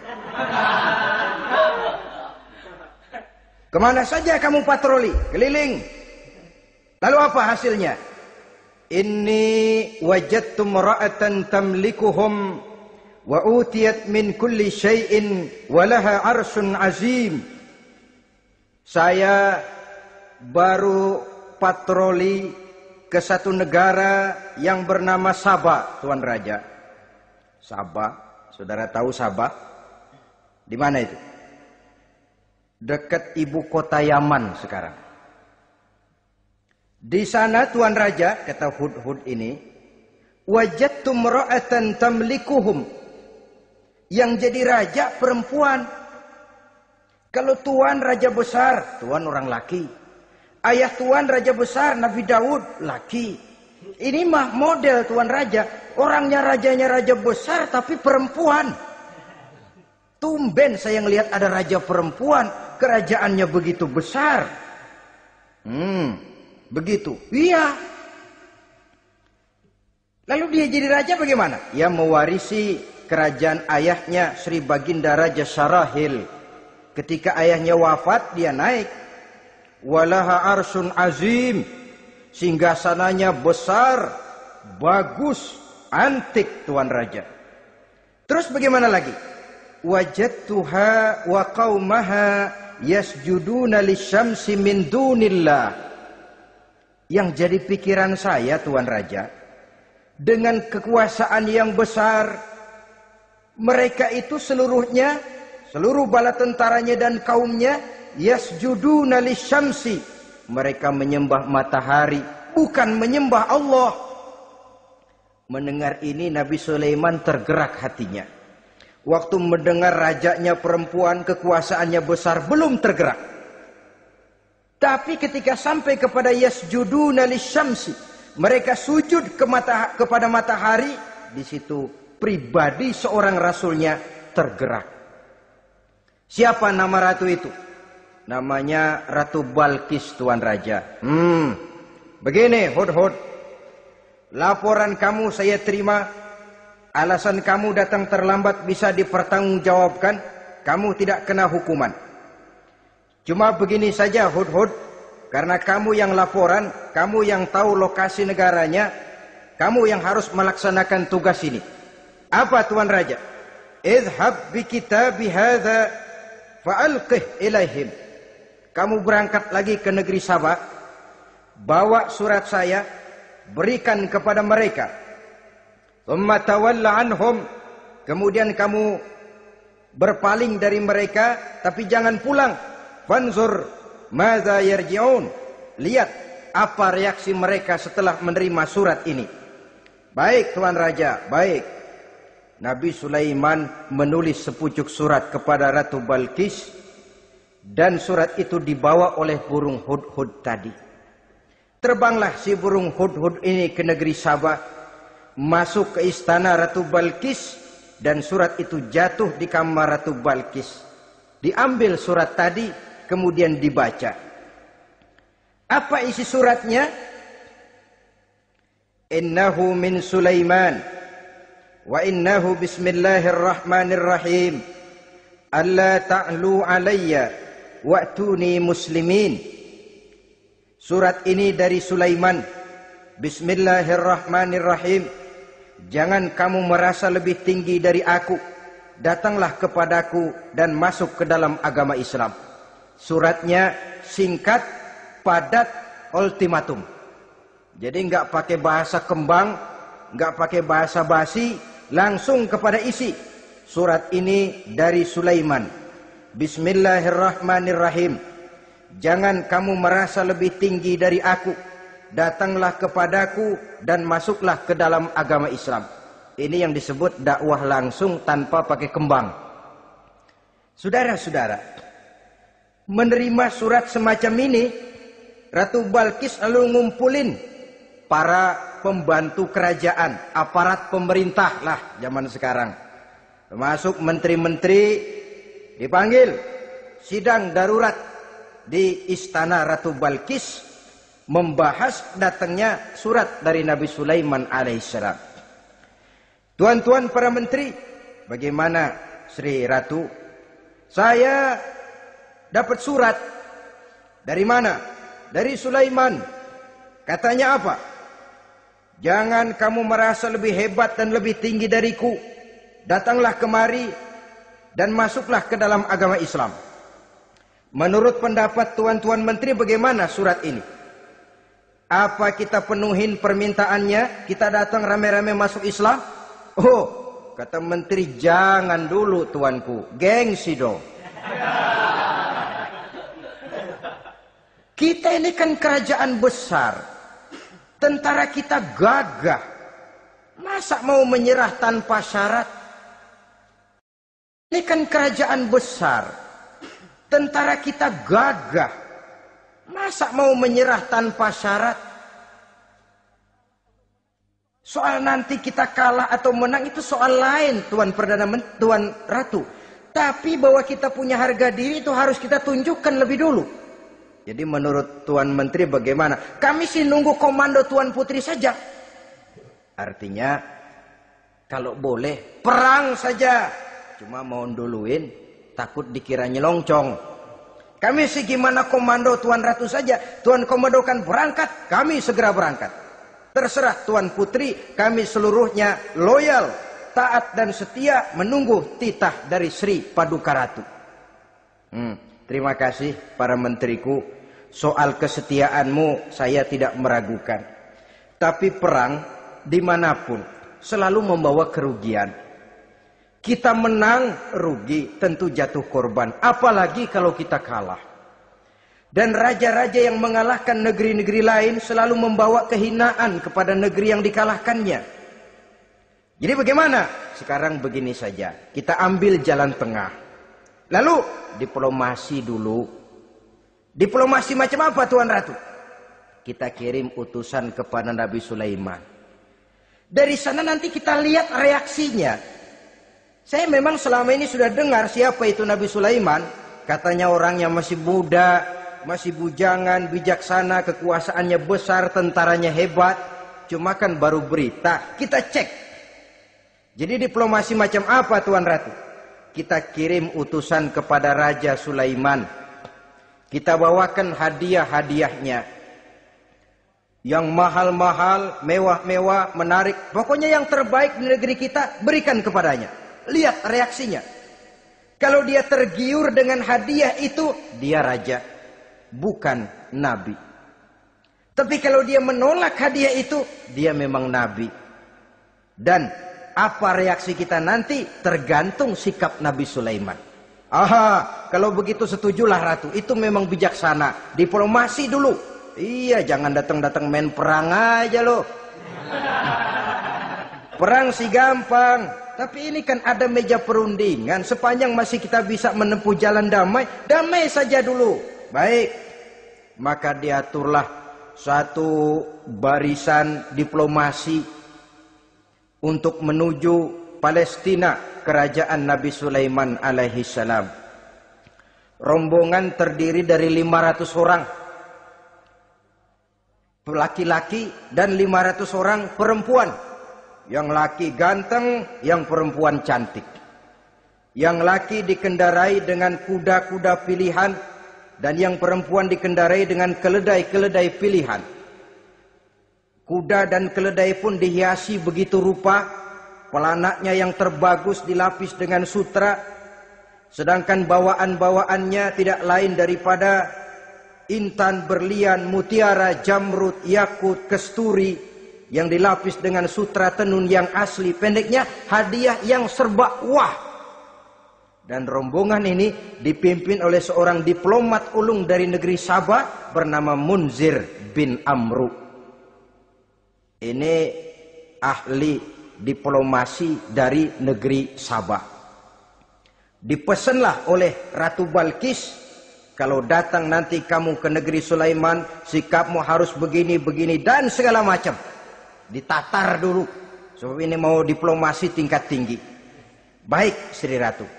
Kemana saja kamu patroli? Keliling. Lalu apa hasilnya? Inni wajadtu imra'atan tamlikuhum wa utiyat min kulli syai'in wa laha 'arsyun 'azim. Saya baru patroli ke satu negara yang bernama Sabah, Tuan Raja. Sabah, saudara tahu Sabah? Di mana itu? Dekat ibu kota Yaman sekarang. Di sana Tuan Raja, kata Hudhud ini, wajadtu imra'atan tamlikuhum. Yang jadi raja perempuan. Kalau Tuan raja besar, Tuan orang laki. Ayah Tuan raja besar Nabi Daud laki. Ini mah model Tuan Raja. Orangnya rajanya raja besar tapi perempuan. Tumben saya ngelihat ada raja perempuan. Kerajaannya begitu besar. Begitu. Iya. Lalu dia jadi raja bagaimana? Ia mewarisi kerajaan ayahnya Sri Baginda Raja Syarahil. Ketika ayahnya wafat dia naik. Walaha arsun azim. Singgasananya besar, bagus, antik Tuan Raja. Terus bagaimana lagi? Wajadtuha wa qaumaha yasjuduna lisyamsi min dunillah. Yang jadi pikiran saya Tuan Raja, dengan kekuasaan yang besar, mereka itu seluruhnya, seluruh bala tentaranya dan kaumnya, yasjuduna lisyamsi. Mereka menyembah matahari, bukan menyembah Allah. Mendengar ini Nabi Sulaiman tergerak hatinya. Waktu mendengar rajanya perempuan, kekuasaannya besar, belum tergerak. Tapi ketika sampai kepada yasjuduna lisyamsi, mereka sujud kepada matahari, di situ pribadi seorang rasulnya tergerak. Siapa nama ratu itu? Namanya Ratu Balkis Tuan Raja. Begini Hudhud, laporan kamu saya terima. Alasan kamu datang terlambat bisa dipertanggungjawabkan. Kamu tidak kena hukuman. Cuma begini saja Hudhud, karena kamu yang laporan, kamu yang tahu lokasi negaranya, kamu yang harus melaksanakan tugas ini. Apa Tuan Raja? Idhab bi kitabi hadza fa'alqih ilaihim. Kamu berangkat lagi ke negeri Sabah, bawa surat saya, berikan kepada mereka. Thumma tawalla anhum. Kemudian kamu berpaling dari mereka, tapi jangan pulang. Fanzur madza yarji'un. Lihat apa reaksi mereka setelah menerima surat ini. Baik Tuan Raja, baik. Nabi Sulaiman menulis sepucuk surat kepada Ratu Balkis. Dan surat itu dibawa oleh burung Hudhud tadi. Terbanglah si burung Hudhud ini ke negeri Sabah. Masuk ke istana Ratu Balkis. Dan surat itu jatuh di kamar Ratu Balkis. Diambil surat tadi, kemudian dibaca. Apa isi suratnya? Innahu min Sulaiman. Wa innahu bismillahirrahmanirrahim. Alla ta'lu alayya. Wa'tuni muslimin. Surat ini dari Sulaiman. Bismillahirrahmanirrahim. Jangan kamu merasa lebih tinggi dari aku. Datanglah kepadaku dan masuk ke dalam agama Islam. Suratnya singkat, padat, ultimatum. Jadi enggak pakai bahasa kembang, enggak pakai bahasa basi, langsung kepada isi. Surat ini dari Sulaiman. Bismillahirrahmanirrahim. Jangan kamu merasa lebih tinggi dari aku. Datanglah kepadaku dan masuklah ke dalam agama Islam. Ini yang disebut dakwah langsung tanpa pakai kembang. Saudara-saudara, menerima surat semacam ini, Ratu Balkis lalu ngumpulin para pembantu kerajaan, aparat pemerintah lah zaman sekarang. Termasuk menteri-menteri. Dipanggil sidang darurat di istana Ratu Balkis. membahas datangnya surat dari Nabi Sulaiman alaihissalam. Tuan-tuan para menteri, bagaimana Sri Ratu? Saya dapat surat. Dari mana? Dari Sulaiman. Katanya apa? Jangan kamu merasa lebih hebat dan lebih tinggi dariku. Datanglah kemari dan masuklah ke dalam agama Islam. Menurut pendapat tuan-tuan menteri, bagaimana surat ini? Apa kita penuhin permintaannya? Kita datang rame-rame masuk Islam? Oh, kata menteri, jangan dulu tuanku. Gengsi dong. Kita ini kan kerajaan besar. Tentara kita gagah. Masa mau menyerah tanpa syarat? Ini kan kerajaan besar. Tentara kita gagah. Masa mau menyerah tanpa syarat? Soal nanti kita kalah atau menang itu soal lain, Tuan Perdana Menteri, Tuan Ratu. Tapi bahwa kita punya harga diri itu harus kita tunjukkan lebih dulu. Jadi menurut Tuan Menteri bagaimana? Kami sih nunggu komando Tuan Putri saja. Artinya kalau boleh perang saja. Cuma mau duluin takut dikira nyelongcong. Kami sih gimana komando Tuan Ratu saja. Tuan komandokan berangkat, kami segera berangkat. Terserah Tuan Putri, kami seluruhnya loyal, taat dan setia menunggu titah dari Sri Paduka Ratu. Terima kasih para menteriku. Soal kesetiaanmu saya tidak meragukan. Tapi perang dimanapun selalu membawa kerugian. Kita menang, rugi, tentu jatuh korban. Apalagi kalau kita kalah. Dan raja-raja yang mengalahkan negeri-negeri lain selalu membawa kehinaan kepada negeri yang dikalahkannya. Jadi bagaimana? Sekarang begini saja. Kita ambil jalan tengah. Lalu diplomasi dulu. Diplomasi macam apa Tuan Ratu? Kita kirim utusan kepada Nabi Sulaiman. Dari sana nanti kita lihat reaksinya. Saya memang selama ini sudah dengar siapa itu Nabi Sulaiman. Katanya orangnya masih muda, masih bujangan, bijaksana, kekuasaannya besar, tentaranya hebat. Cuma kan baru berita, kita cek. Jadi diplomasi macam apa Tuan Ratu? Kita kirim utusan kepada Raja Sulaiman. Kita bawakan hadiah-hadiahnya. Yang mahal-mahal, mewah-mewah, menarik. Pokoknya yang terbaik di negeri kita berikan kepadanya. Lihat reaksinya. Kalau dia tergiur dengan hadiah itu, dia raja, bukan nabi. Tapi kalau dia menolak hadiah itu, dia memang nabi. Dan apa reaksi kita nanti tergantung sikap Nabi Sulaiman. Aha, kalau begitu setujulah Ratu. Itu memang bijaksana. Diplomasi dulu. Iya, jangan datang-datang main perang aja loh. Perang sih gampang. Tapi ini kan ada meja perundingan. Sepanjang masih kita bisa menempuh jalan damai, damai saja dulu. Baik. Maka diaturlah satu barisan diplomasi untuk menuju Palestina, kerajaan Nabi Sulaiman alaihi salam. Rombongan terdiri dari 500 orang laki-laki dan 500 orang perempuan. Yang laki ganteng, yang perempuan cantik. Yang laki dikendarai dengan kuda-kuda pilihan, dan yang perempuan dikendarai dengan keledai-keledai pilihan. Kuda dan keledai pun dihiasi begitu rupa, pelanaknya yang terbagus dilapis dengan sutra, sedangkan bawaan-bawaannya tidak lain daripada intan, berlian, mutiara, jamrud, yakut, kesturi, yang dilapis dengan sutra tenun yang asli. Pendeknya hadiah yang serba wah. Dan rombongan ini dipimpin oleh seorang diplomat ulung dari negeri Sabah bernama Munzir bin Amru. Ini ahli diplomasi dari negeri Sabah. Dipesanlah oleh Ratu Balkis, kalau datang nanti kamu ke negeri Sulaiman, sikapmu harus begini, begini, dan segala macam. Ditatar dulu. Sebab ini mau diplomasi tingkat tinggi. Baik Sri Ratu.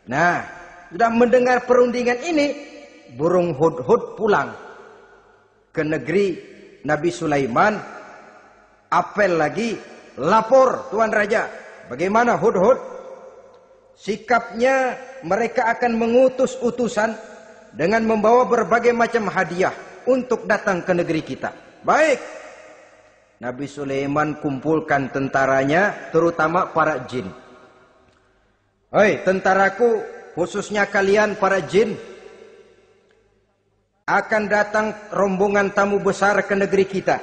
Nah, sudah mendengar perundingan ini, burung hudhud pulang. ke negeri Nabi Sulaiman, apel lagi, lapor Tuan Raja, bagaimana Hudhud? Sikapnya mereka akan mengutus utusan dengan membawa berbagai macam hadiah untuk datang ke negeri kita. Baik. Nabi Sulaiman kumpulkan tentaranya, terutama para jin. Hei tentaraku, khususnya kalian para jin, akan datang rombongan tamu besar ke negeri kita.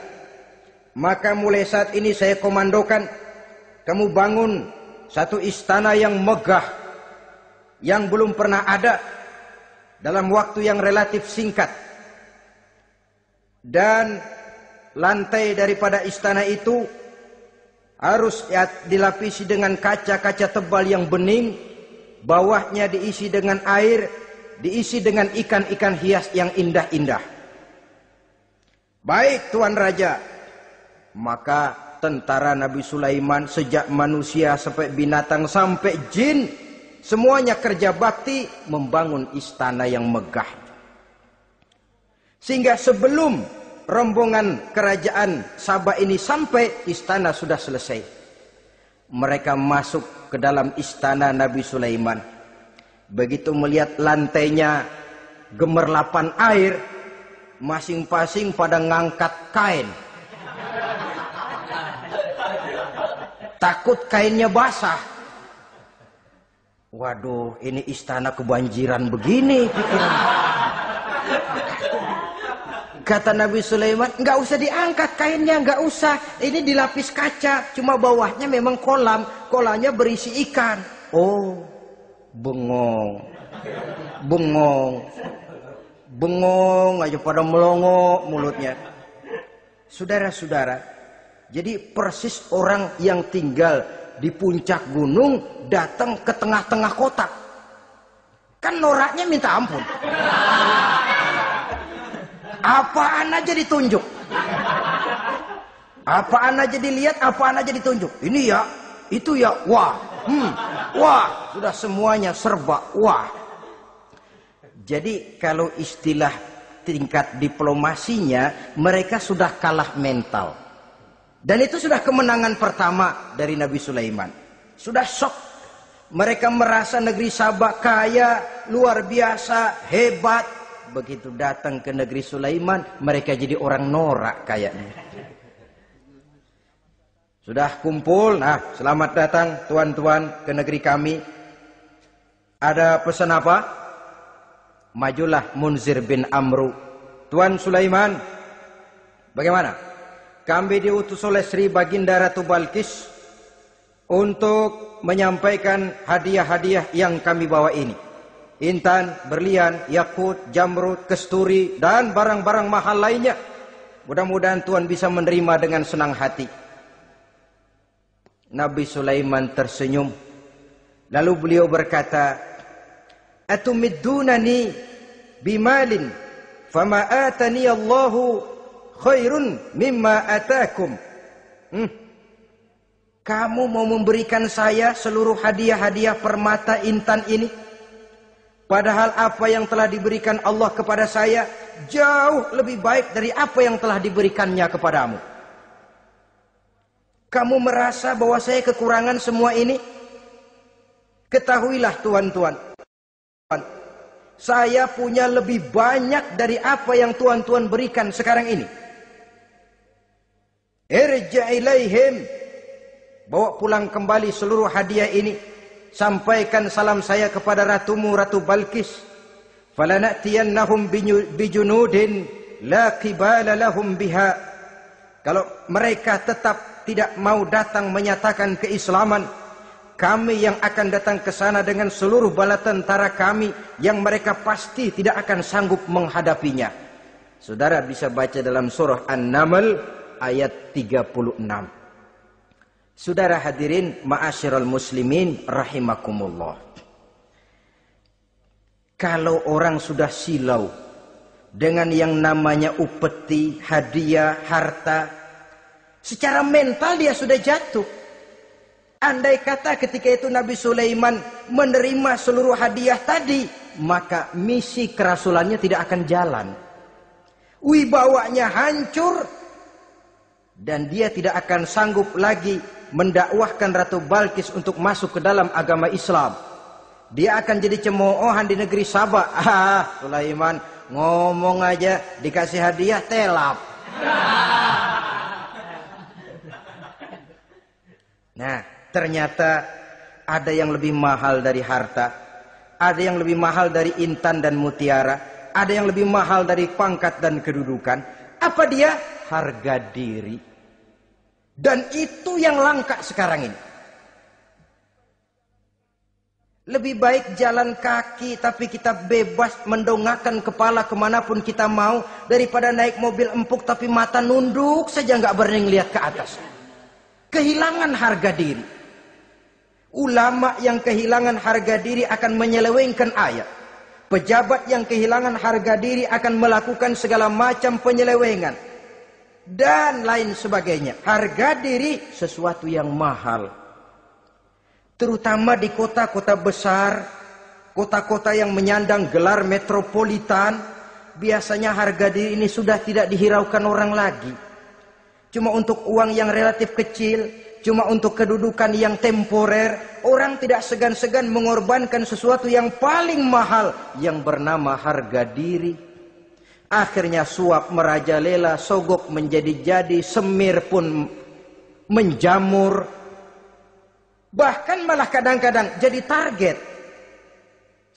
Maka mulai saat ini saya komandokan, kamu bangun satu istana yang megah, yang belum pernah ada, dalam waktu yang relatif singkat. Dan lantai daripada istana itu harus dilapisi dengan kaca-kaca tebal yang bening, bawahnya diisi dengan air, diisi dengan ikan-ikan hias yang indah-indah. Baik Tuan Raja. Maka tentara Nabi Sulaiman, sejak manusia sampai binatang sampai jin, semuanya kerja bakti membangun istana yang megah. Sehingga sebelum rombongan kerajaan Sabah ini sampai, istana sudah selesai. Mereka masuk ke dalam istana Nabi Sulaiman. Begitu melihat lantainya gemerlapan air, masing-masing pada ngangkat kain. Takut kainnya basah. Waduh, ini istana kebanjiran begini. Kata Nabi Sulaiman, nggak usah diangkat kainnya, nggak usah. Ini dilapis kaca, cuma bawahnya memang kolam. Kolamnya berisi ikan. Oh, bengong. Bengong aja pada melongo mulutnya. Saudara-saudara, jadi persis orang yang tinggal di puncak gunung datang ke tengah-tengah kota. Kan noraknya minta ampun. Apaan aja ditunjuk. Apaan aja dilihat, apaan aja ditunjuk. Ini ya, itu ya, wah. Wah, sudah semuanya serba wah. Jadi kalau istilah tingkat diplomasinya, mereka sudah kalah mental. Dan itu sudah kemenangan pertama dari Nabi Sulaiman. Sudah shock. Mereka merasa negeri Sabah kaya, luar biasa, hebat. Begitu datang ke negeri Sulaiman, mereka jadi orang norak kayaknya. Sudah kumpul, nah selamat datang tuan-tuan ke negeri kami. Ada pesan apa? Majulah Munzir bin Amru. Tuan Sulaiman, bagaimana? Kami diutus oleh Sri Baginda Ratu Balkis untuk menyampaikan hadiah-hadiah yang kami bawa ini. Intan, berlian, yakut, jamrud, kesturi, dan barang-barang mahal lainnya. Mudah-mudahan Tuhan bisa menerima dengan senang hati. Nabi Sulaiman tersenyum. Lalu beliau berkata, Atumiddunani bimalin, fama atani Allahu khairun mimma atakum. Kamu mau memberikan saya seluruh hadiah-hadiah permata intan ini? Padahal apa yang telah diberikan Allah kepada saya jauh lebih baik dari apa yang telah diberikannya kepadamu. Kamu merasa bahwa saya kekurangan semua ini? Ketahuilah tuan-tuan, saya punya lebih banyak dari apa yang tuan-tuan berikan sekarang ini. Irja' ilaihim, bawa pulang kembali seluruh hadiah ini. Sampaikan salam saya kepada ratumu, Ratu Balkis. Falanatiyannahum bijunudin la qibala lahum biha. Kalau mereka tetap tidak mau datang menyatakan keislaman, kami yang akan datang ke sana dengan seluruh bala tentara kami yang mereka pasti tidak akan sanggup menghadapinya. Saudara bisa baca dalam surah An-Naml ayat 36. Saudara hadirin ma'asyiral muslimin rahimakumullah. Kalau orang sudah silau dengan yang namanya upeti, hadiah, harta, secara mental dia sudah jatuh. Andai kata ketika itu Nabi Sulaiman menerima seluruh hadiah tadi, maka misi kerasulannya tidak akan jalan. Wibawanya hancur. Dan dia tidak akan sanggup lagi mendakwahkan Ratu Balkis untuk masuk ke dalam agama Islam. Dia akan jadi cemoohan di negeri Sabah. Sulaiman ngomong aja dikasih hadiah telap. Nah, ternyata ada yang lebih mahal dari harta, ada yang lebih mahal dari intan dan mutiara, ada yang lebih mahal dari pangkat dan kedudukan. Apa dia? Harga diri. Dan itu yang langka sekarang ini. Lebih baik jalan kaki tapi kita bebas mendongakkan kepala kemanapun kita mau, daripada naik mobil empuk tapi mata nunduk saja nggak berani lihat ke atas. Kehilangan harga diri. Ulama yang kehilangan harga diri akan menyelewengkan ayat. Pejabat yang kehilangan harga diri akan melakukan segala macam penyelewengan dan lain sebagainya. Harga diri sesuatu yang mahal. Terutama di kota-kota besar, kota-kota yang menyandang gelar metropolitan, biasanya harga diri ini sudah tidak dihiraukan orang lagi. Cuma untuk uang yang relatif kecil, cuma untuk kedudukan yang temporer, orang tidak segan-segan mengorbankan sesuatu yang paling mahal yang bernama harga diri. Akhirnya suap merajalela, sogok menjadi-jadi, semir pun menjamur. Bahkan malah kadang-kadang jadi target.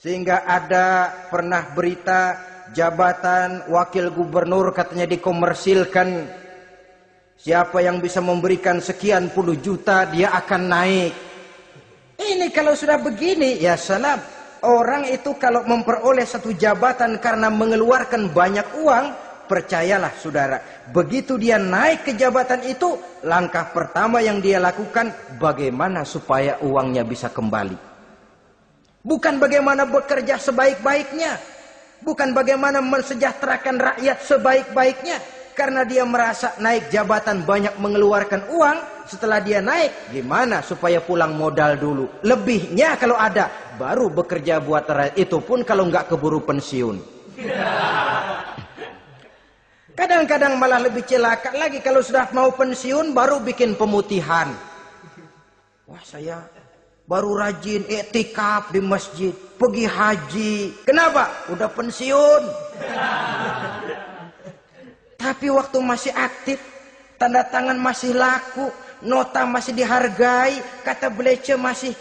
Sehingga ada pernah berita jabatan wakil gubernur katanya dikomersilkan. Siapa yang bisa memberikan sekian puluh juta dia akan naik. Ini kalau sudah begini, ya salam. Orang itu kalau memperoleh satu jabatan karena mengeluarkan banyak uang, percayalah saudara, begitu dia naik ke jabatan itu, langkah pertama yang dia lakukan, bagaimana supaya uangnya bisa kembali. Bukan bagaimana bekerja sebaik-baiknya, bukan bagaimana mensejahterakan rakyat sebaik-baiknya. Karena dia merasa naik jabatan banyak mengeluarkan uang, setelah dia naik, gimana supaya pulang modal dulu. Lebihnya kalau ada, baru bekerja buat rakyat. Itu pun kalau nggak keburu pensiun. Kadang-kadang malah lebih celaka lagi, kalau sudah mau pensiun baru bikin pemutihan. Wah, saya baru rajin iktikaf di masjid, pergi haji. Kenapa? Udah pensiun. Tapi waktu masih aktif, tanda tangan masih laku, nota masih dihargai, kata belece masih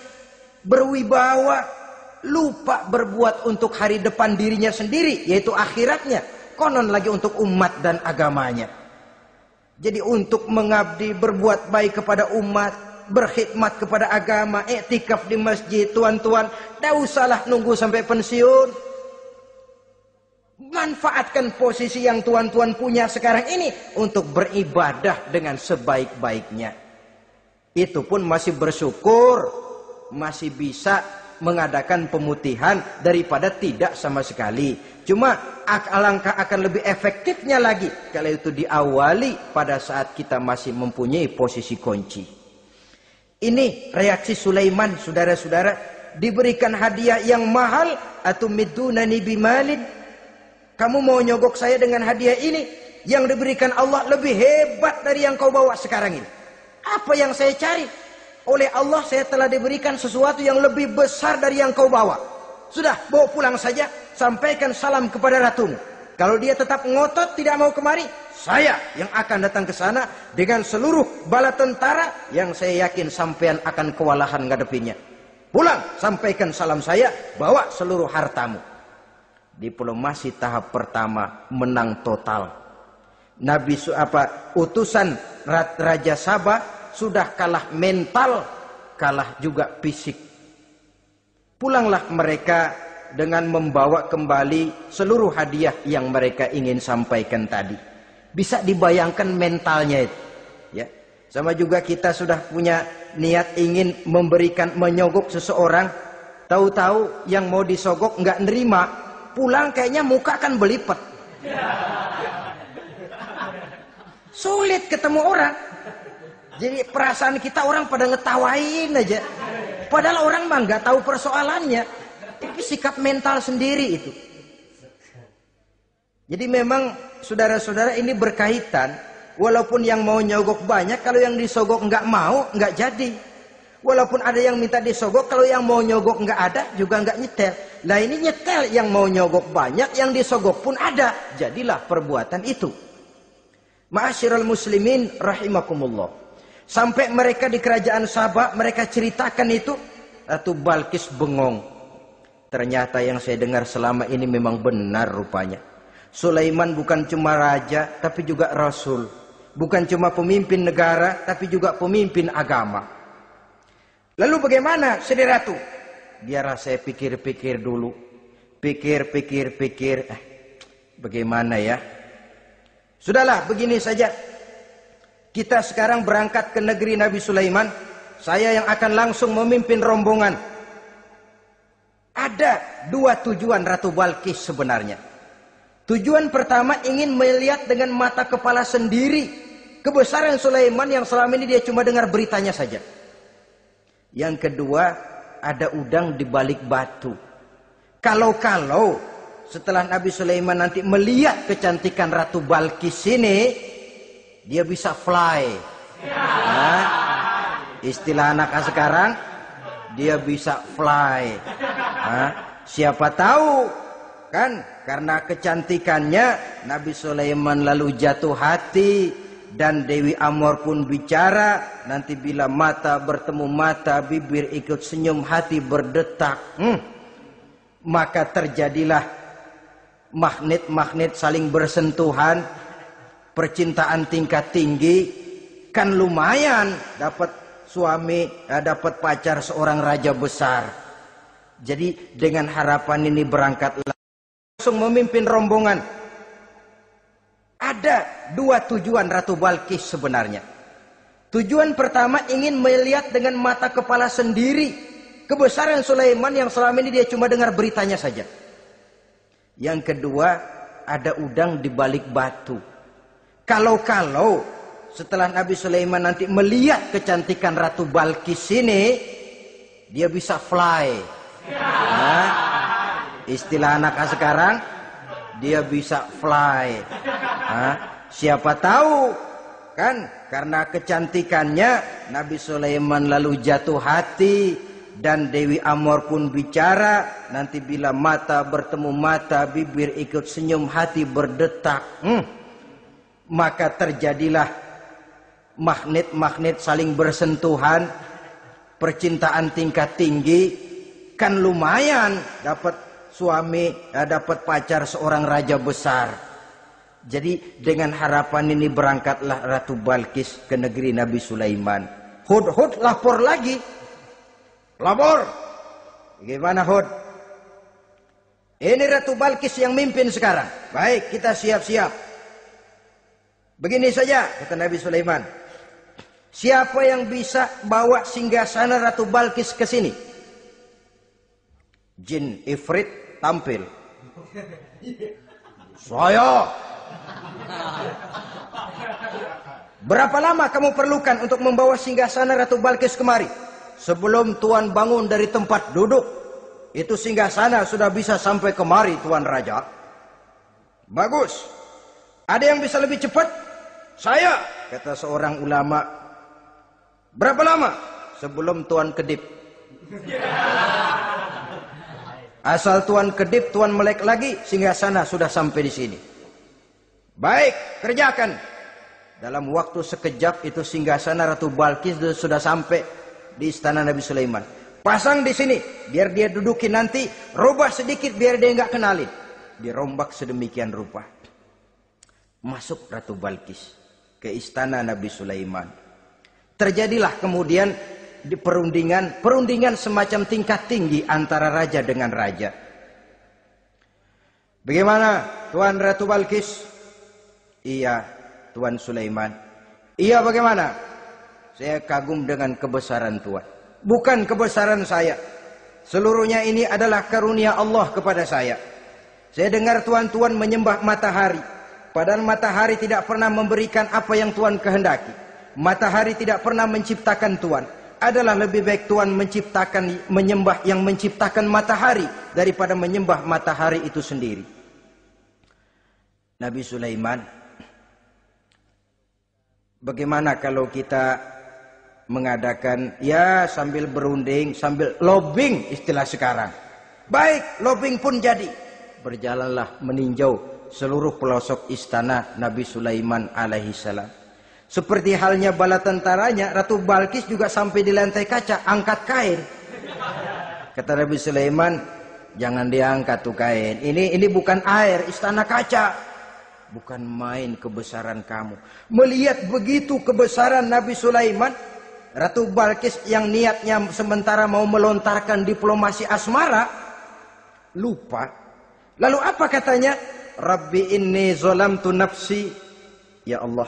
berwibawa, lupa berbuat untuk hari depan dirinya sendiri, yaitu akhiratnya, konon lagi untuk umat dan agamanya. Jadi untuk mengabdi, berbuat baik kepada umat, berkhidmat kepada agama, iktikaf di masjid, tuan-tuan, tidak usahlah nunggu sampai pensiun. Manfaatkan posisi yang tuan-tuan punya sekarang ini untuk beribadah dengan sebaik-baiknya. Itu pun masih bersyukur, masih bisa mengadakan pemutihan daripada tidak sama sekali. Cuma alangkah akan lebih efektifnya lagi kalau itu diawali pada saat kita masih mempunyai posisi kunci. Ini reaksi Sulaiman, saudara-saudara. Diberikan hadiah yang mahal, atumidunani bimalin. Kamu mau nyogok saya dengan hadiah ini? Yang diberikan Allah lebih hebat dari yang kau bawa sekarang ini. Apa yang saya cari? Oleh Allah saya telah diberikan sesuatu yang lebih besar dari yang kau bawa. Sudah, bawa pulang saja. Sampaikan salam kepada ratumu. Kalau dia tetap ngotot tidak mau kemari, saya yang akan datang ke sana dengan seluruh bala tentara yang saya yakin sampean akan kewalahan ngadepinnya. Pulang, sampaikan salam saya, bawa seluruh hartamu. Diplomasi tahap pertama menang total. Utusan Raja Sabah sudah kalah mental, kalah juga fisik. Pulanglah mereka dengan membawa kembali seluruh hadiah yang mereka ingin sampaikan tadi. Bisa dibayangkan mentalnya itu, ya. Sama juga kita sudah punya niat ingin menyogok seseorang, tahu-tahu yang mau disogok nggak nerima. Pulang kayaknya muka kan belipet. Sulit ketemu orang. Jadi perasaan kita orang pada ngetawain aja. Padahal orang mah nggak tahu persoalannya. Tapi sikap mental sendiri itu. Jadi memang saudara-saudara ini berkaitan. Walaupun yang mau nyogok banyak, kalau yang disogok nggak mau, nggak jadi. Walaupun ada yang minta disogok, kalau yang mau nyogok nggak ada, juga nggak nyetel. Nah ini nyetel, yang mau nyogok banyak, yang disogok pun ada. Jadilah perbuatan itu. Ma'asyiral muslimin rahimakumullah. Sampai mereka di kerajaan Sabah, mereka ceritakan itu. Ratu Balkis bengong. Ternyata yang saya dengar selama ini memang benar rupanya. Sulaiman bukan cuma raja, tapi juga rasul. Bukan cuma pemimpin negara, tapi juga pemimpin agama. Lalu bagaimana, Sri Ratu? Biarlah saya pikir-pikir dulu. Pikir. Bagaimana ya? Sudahlah, begini saja. Kita sekarang berangkat ke negeri Nabi Sulaiman. Saya yang akan langsung memimpin rombongan. Ada 2 tujuan Ratu Balkis sebenarnya. Tujuan pertama ingin melihat dengan mata kepala sendiri kebesaran Sulaiman yang selama ini dia cuma dengar beritanya saja. Yang kedua, ada udang di balik batu. Kalau setelah Nabi Sulaiman nanti melihat kecantikan Ratu Balkis ini, dia bisa fly. Nah, istilah anak sekarang, dia bisa fly. Nah, siapa tahu kan karena kecantikannya Nabi Sulaiman lalu jatuh hati. Dan Dewi Amor pun bicara, nanti bila mata bertemu mata, bibir ikut senyum, hati berdetak. Maka terjadilah magnet-magnet saling bersentuhan, percintaan tingkat tinggi. Kan lumayan dapat suami, dapat pacar seorang raja besar. Jadi dengan harapan ini berangkatlah langsung memimpin rombongan. Ada 2 tujuan Ratu Balkis sebenarnya. Tujuan pertama ingin melihat dengan mata kepala sendiri kebesaran Sulaiman yang selama ini dia cuma dengar beritanya saja. Yang kedua, ada udang di balik batu. Kalau setelah Nabi Sulaiman nanti melihat kecantikan Ratu Balkis ini, dia bisa fly. Nah, istilah anak sekarang, dia bisa fly. Nah, siapa tahu kan karena kecantikannya Nabi Sulaiman lalu jatuh hati. Dan Dewi Amor pun bicara, nanti bila mata bertemu mata, bibir ikut senyum, hati berdetak. Maka terjadilah magnet-magnet saling bersentuhan, percintaan tingkat tinggi. Kan lumayan dapat suami, dapat pacar seorang raja besar. Jadi dengan harapan ini berangkatlah Ratu Balkis ke negeri Nabi Sulaiman. Hud lapor lagi. Lapor. Gimana Hud? Ini Ratu Balkis yang mimpin sekarang. Baik, kita siap-siap. Begini saja, kata Nabi Sulaiman. Siapa yang bisa bawa singgasana Ratu Balkis ke sini? Jin Ifrit tampil. Saya. Berapa lama kamu perlukan untuk membawa singgasana Ratu Balkis kemari? Sebelum Tuan bangun dari tempat duduk, itu singgasana sudah bisa sampai kemari, Tuan Raja. Bagus. Ada yang bisa lebih cepat? Saya, kata seorang ulama. Berapa lama? Sebelum Tuan kedip. Asal Tuan kedip, Tuan melek lagi, singgasana sudah sampai di sini. Baik, kerjakan. Dalam waktu sekejap itu singgasana Ratu Balkis sudah sampai di istana Nabi Sulaiman. Pasang di sini, biar dia dudukin nanti, robah sedikit biar dia nggak kenalin. Dirombak sedemikian rupa. Masuk Ratu Balkis ke istana Nabi Sulaiman. Terjadilah kemudian di perundingan semacam tingkat tinggi antara raja dengan raja. Bagaimana Tuan Ratu Balkis? Iya, Tuan Sulaiman. Iya, bagaimana? Saya kagum dengan kebesaran Tuan. Bukan kebesaran saya. Seluruhnya ini adalah karunia Allah kepada saya. Saya dengar Tuan menyembah matahari. Padahal matahari tidak pernah memberikan apa yang Tuan kehendaki. Matahari tidak pernah menciptakan Tuan. Adalah lebih baik Tuan menyembah yang menciptakan matahari daripada menyembah matahari itu sendiri. Nabi Sulaiman. Bagaimana kalau kita mengadakan ya sambil berunding, sambil lobbying istilah sekarang. Baik, lobbying pun jadi. Berjalanlah meninjau seluruh pelosok istana Nabi Sulaiman alaihi salam. Seperti halnya bala tentaranya, Ratu Balkis juga sampai di lantai kaca, angkat kain. Kata Nabi Sulaiman, jangan diangkat tuh kain. Ini bukan air, istana kaca. Bukan main kebesaran kamu. Melihat begitu kebesaran Nabi Sulaiman, Ratu Balkis yang niatnya sementara mau melontarkan diplomasi asmara, lupa. Lalu apa katanya? Rabbi inni zolamtu nafsi. Ya Allah,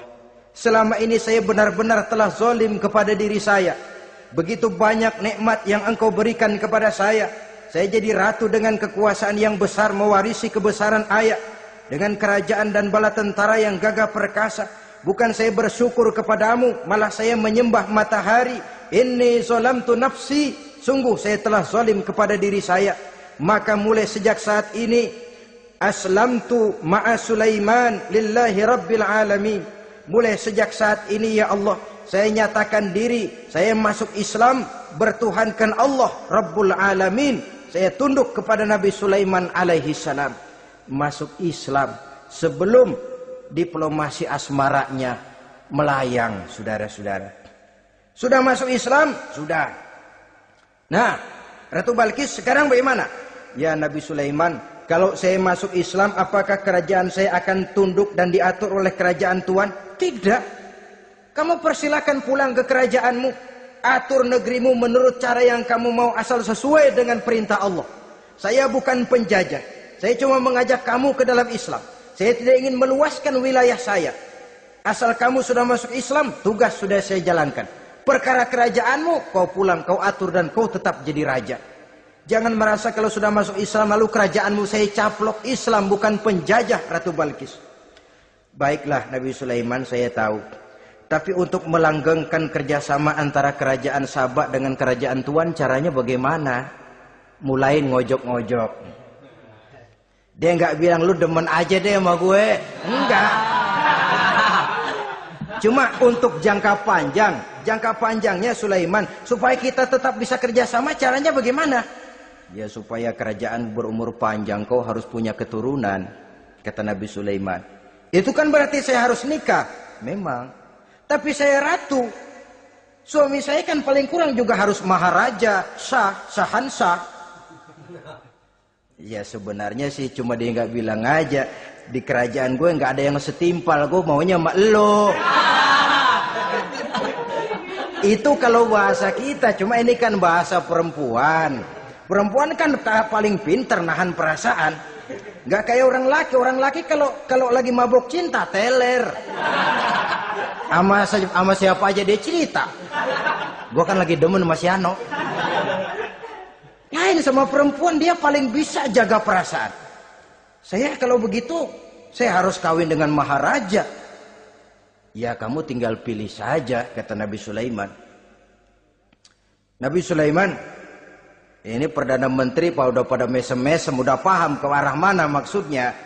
selama ini saya benar-benar telah zolim kepada diri saya. Begitu banyak nikmat yang engkau berikan kepada saya. Saya jadi ratu dengan kekuasaan yang besar, mewarisi kebesaran ayah. Dengan kerajaan dan bala tentara yang gagah perkasa. Bukan saya bersyukur kepadamu, malah saya menyembah matahari. Inni zolamtu nafsi. Sungguh saya telah zolim kepada diri saya. Maka mulai sejak saat ini, aslamtu ma'a Sulaiman lillahi rabbil alamin. Mulai sejak saat ini ya Allah, saya nyatakan diri, saya masuk Islam, bertuhankan Allah Rabbul Alamin. Saya tunduk kepada Nabi Sulaiman alaihi salam. Masuk Islam sebelum diplomasi asmaranya melayang, saudara-saudara. Sudah masuk Islam? Sudah. Nah, Ratu Balkis sekarang bagaimana? Ya Nabi Sulaiman, kalau saya masuk Islam, apakah kerajaan saya akan tunduk dan diatur oleh kerajaan Tuhan? Tidak. Kamu persilakan pulang ke kerajaanmu. Atur negerimu menurut cara yang kamu mau, asal sesuai dengan perintah Allah. Saya bukan penjajah. Saya cuma mengajak kamu ke dalam Islam. Saya tidak ingin meluaskan wilayah saya. Asal kamu sudah masuk Islam, tugas sudah saya jalankan. Perkara kerajaanmu, kau pulang, kau atur dan kau tetap jadi raja. Jangan merasa kalau sudah masuk Islam lalu kerajaanmu saya caplok. Islam bukan penjajah, Ratu Balkis. Baiklah Nabi Sulaiman, saya tahu. Tapi untuk melanggengkan kerjasama antara kerajaan Sabak dengan kerajaan Tuhan, caranya bagaimana? Mulai ngojok-ngojok. Dia nggak bilang lu demen aja deh sama gue. Enggak. Cuma untuk jangka panjang. Jangka panjangnya Sulaiman, supaya kita tetap bisa kerjasama, caranya bagaimana? Ya supaya kerajaan berumur panjang, kau harus punya keturunan. Kata Nabi Sulaiman. Itu kan berarti saya harus nikah. Memang. Tapi saya ratu. Suami saya kan paling kurang juga harus maharaja, sahansah. Ya sebenarnya sih cuma dia nggak bilang aja. Di kerajaan gue nggak ada yang setimpal. Gue maunya sama elo. Itu kalau bahasa kita. Cuma ini kan bahasa perempuan. Perempuan kan paling pinter nahan perasaan. Nggak kayak orang laki. Orang laki kalau lagi mabok cinta teler. Sama siapa aja dia cerita. Gue kan lagi demen sama si Ano. Lain sama perempuan, dia paling bisa jaga perasaan. Saya kalau begitu, saya harus kawin dengan maharaja. Ya kamu tinggal pilih saja, kata Nabi Sulaiman. Nabi Sulaiman, ini Perdana Menteri udah pada mesem-mesem, udah paham ke arah mana maksudnya.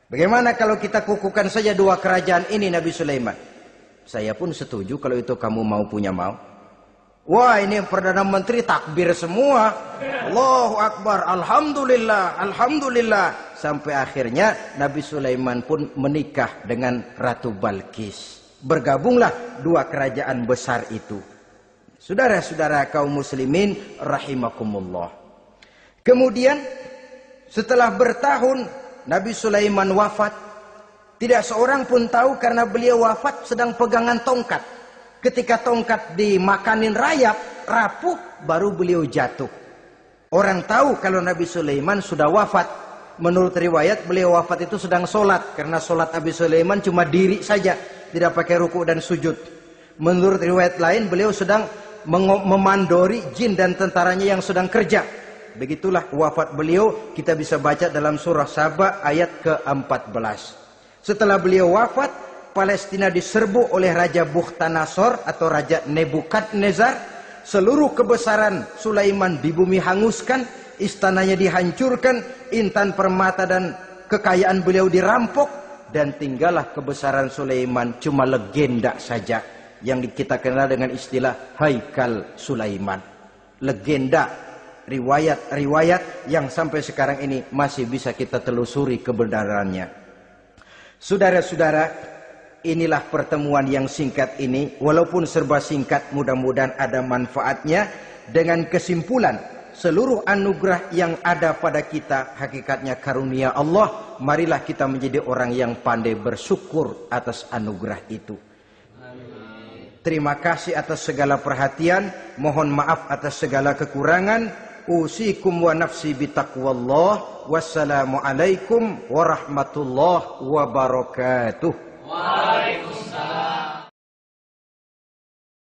Bagaimana kalau kita kukuhkan saja dua kerajaan ini, Nabi Sulaiman? Saya pun setuju kalau itu kamu mau punya mau. Wah ini Perdana Menteri takbir semua. Allahu Akbar, Alhamdulillah, Alhamdulillah. Sampai akhirnya Nabi Sulaiman pun menikah dengan Ratu Balkis. Bergabunglah dua kerajaan besar itu. Saudara-saudara kaum muslimin rahimakumullah. Kemudian setelah bertahun Nabi Sulaiman wafat. Tidak seorang pun tahu karena beliau wafat sedang pegangan tongkat. Ketika tongkat dimakanin rayap, rapuh, baru beliau jatuh. Orang tahu kalau Nabi Sulaiman sudah wafat. Menurut riwayat, beliau wafat itu sedang sholat. Karena sholat Nabi Sulaiman cuma diri saja. Tidak pakai ruku dan sujud. Menurut riwayat lain, beliau sedang memandori jin dan tentaranya yang sedang kerja. Begitulah wafat beliau, kita bisa baca dalam surah Saba ayat ke-14. Setelah beliau wafat, Palestina diserbu oleh Raja Bukhtanasor atau Raja Nebukadnezar. Seluruh kebesaran Sulaiman di bumi hanguskan, istananya dihancurkan, intan permata dan kekayaan beliau dirampok. dan tinggallah kebesaran Sulaiman cuma legenda saja yang kita kenal dengan istilah Haikal Sulaiman. Legenda, riwayat-riwayat yang sampai sekarang ini masih bisa kita telusuri kebenarannya. Saudara-saudara, inilah pertemuan yang singkat ini, walaupun serba singkat, mudah-mudahan ada manfaatnya. Dengan kesimpulan, seluruh anugerah yang ada pada kita hakikatnya karunia Allah. Marilah kita menjadi orang yang pandai bersyukur atas anugerah itu. Terima kasih atas segala perhatian. Mohon maaf atas segala kekurangan. Usikum wa nafsi bitaqwallah. Wassalamualaikum warahmatullahi wabarakatuh.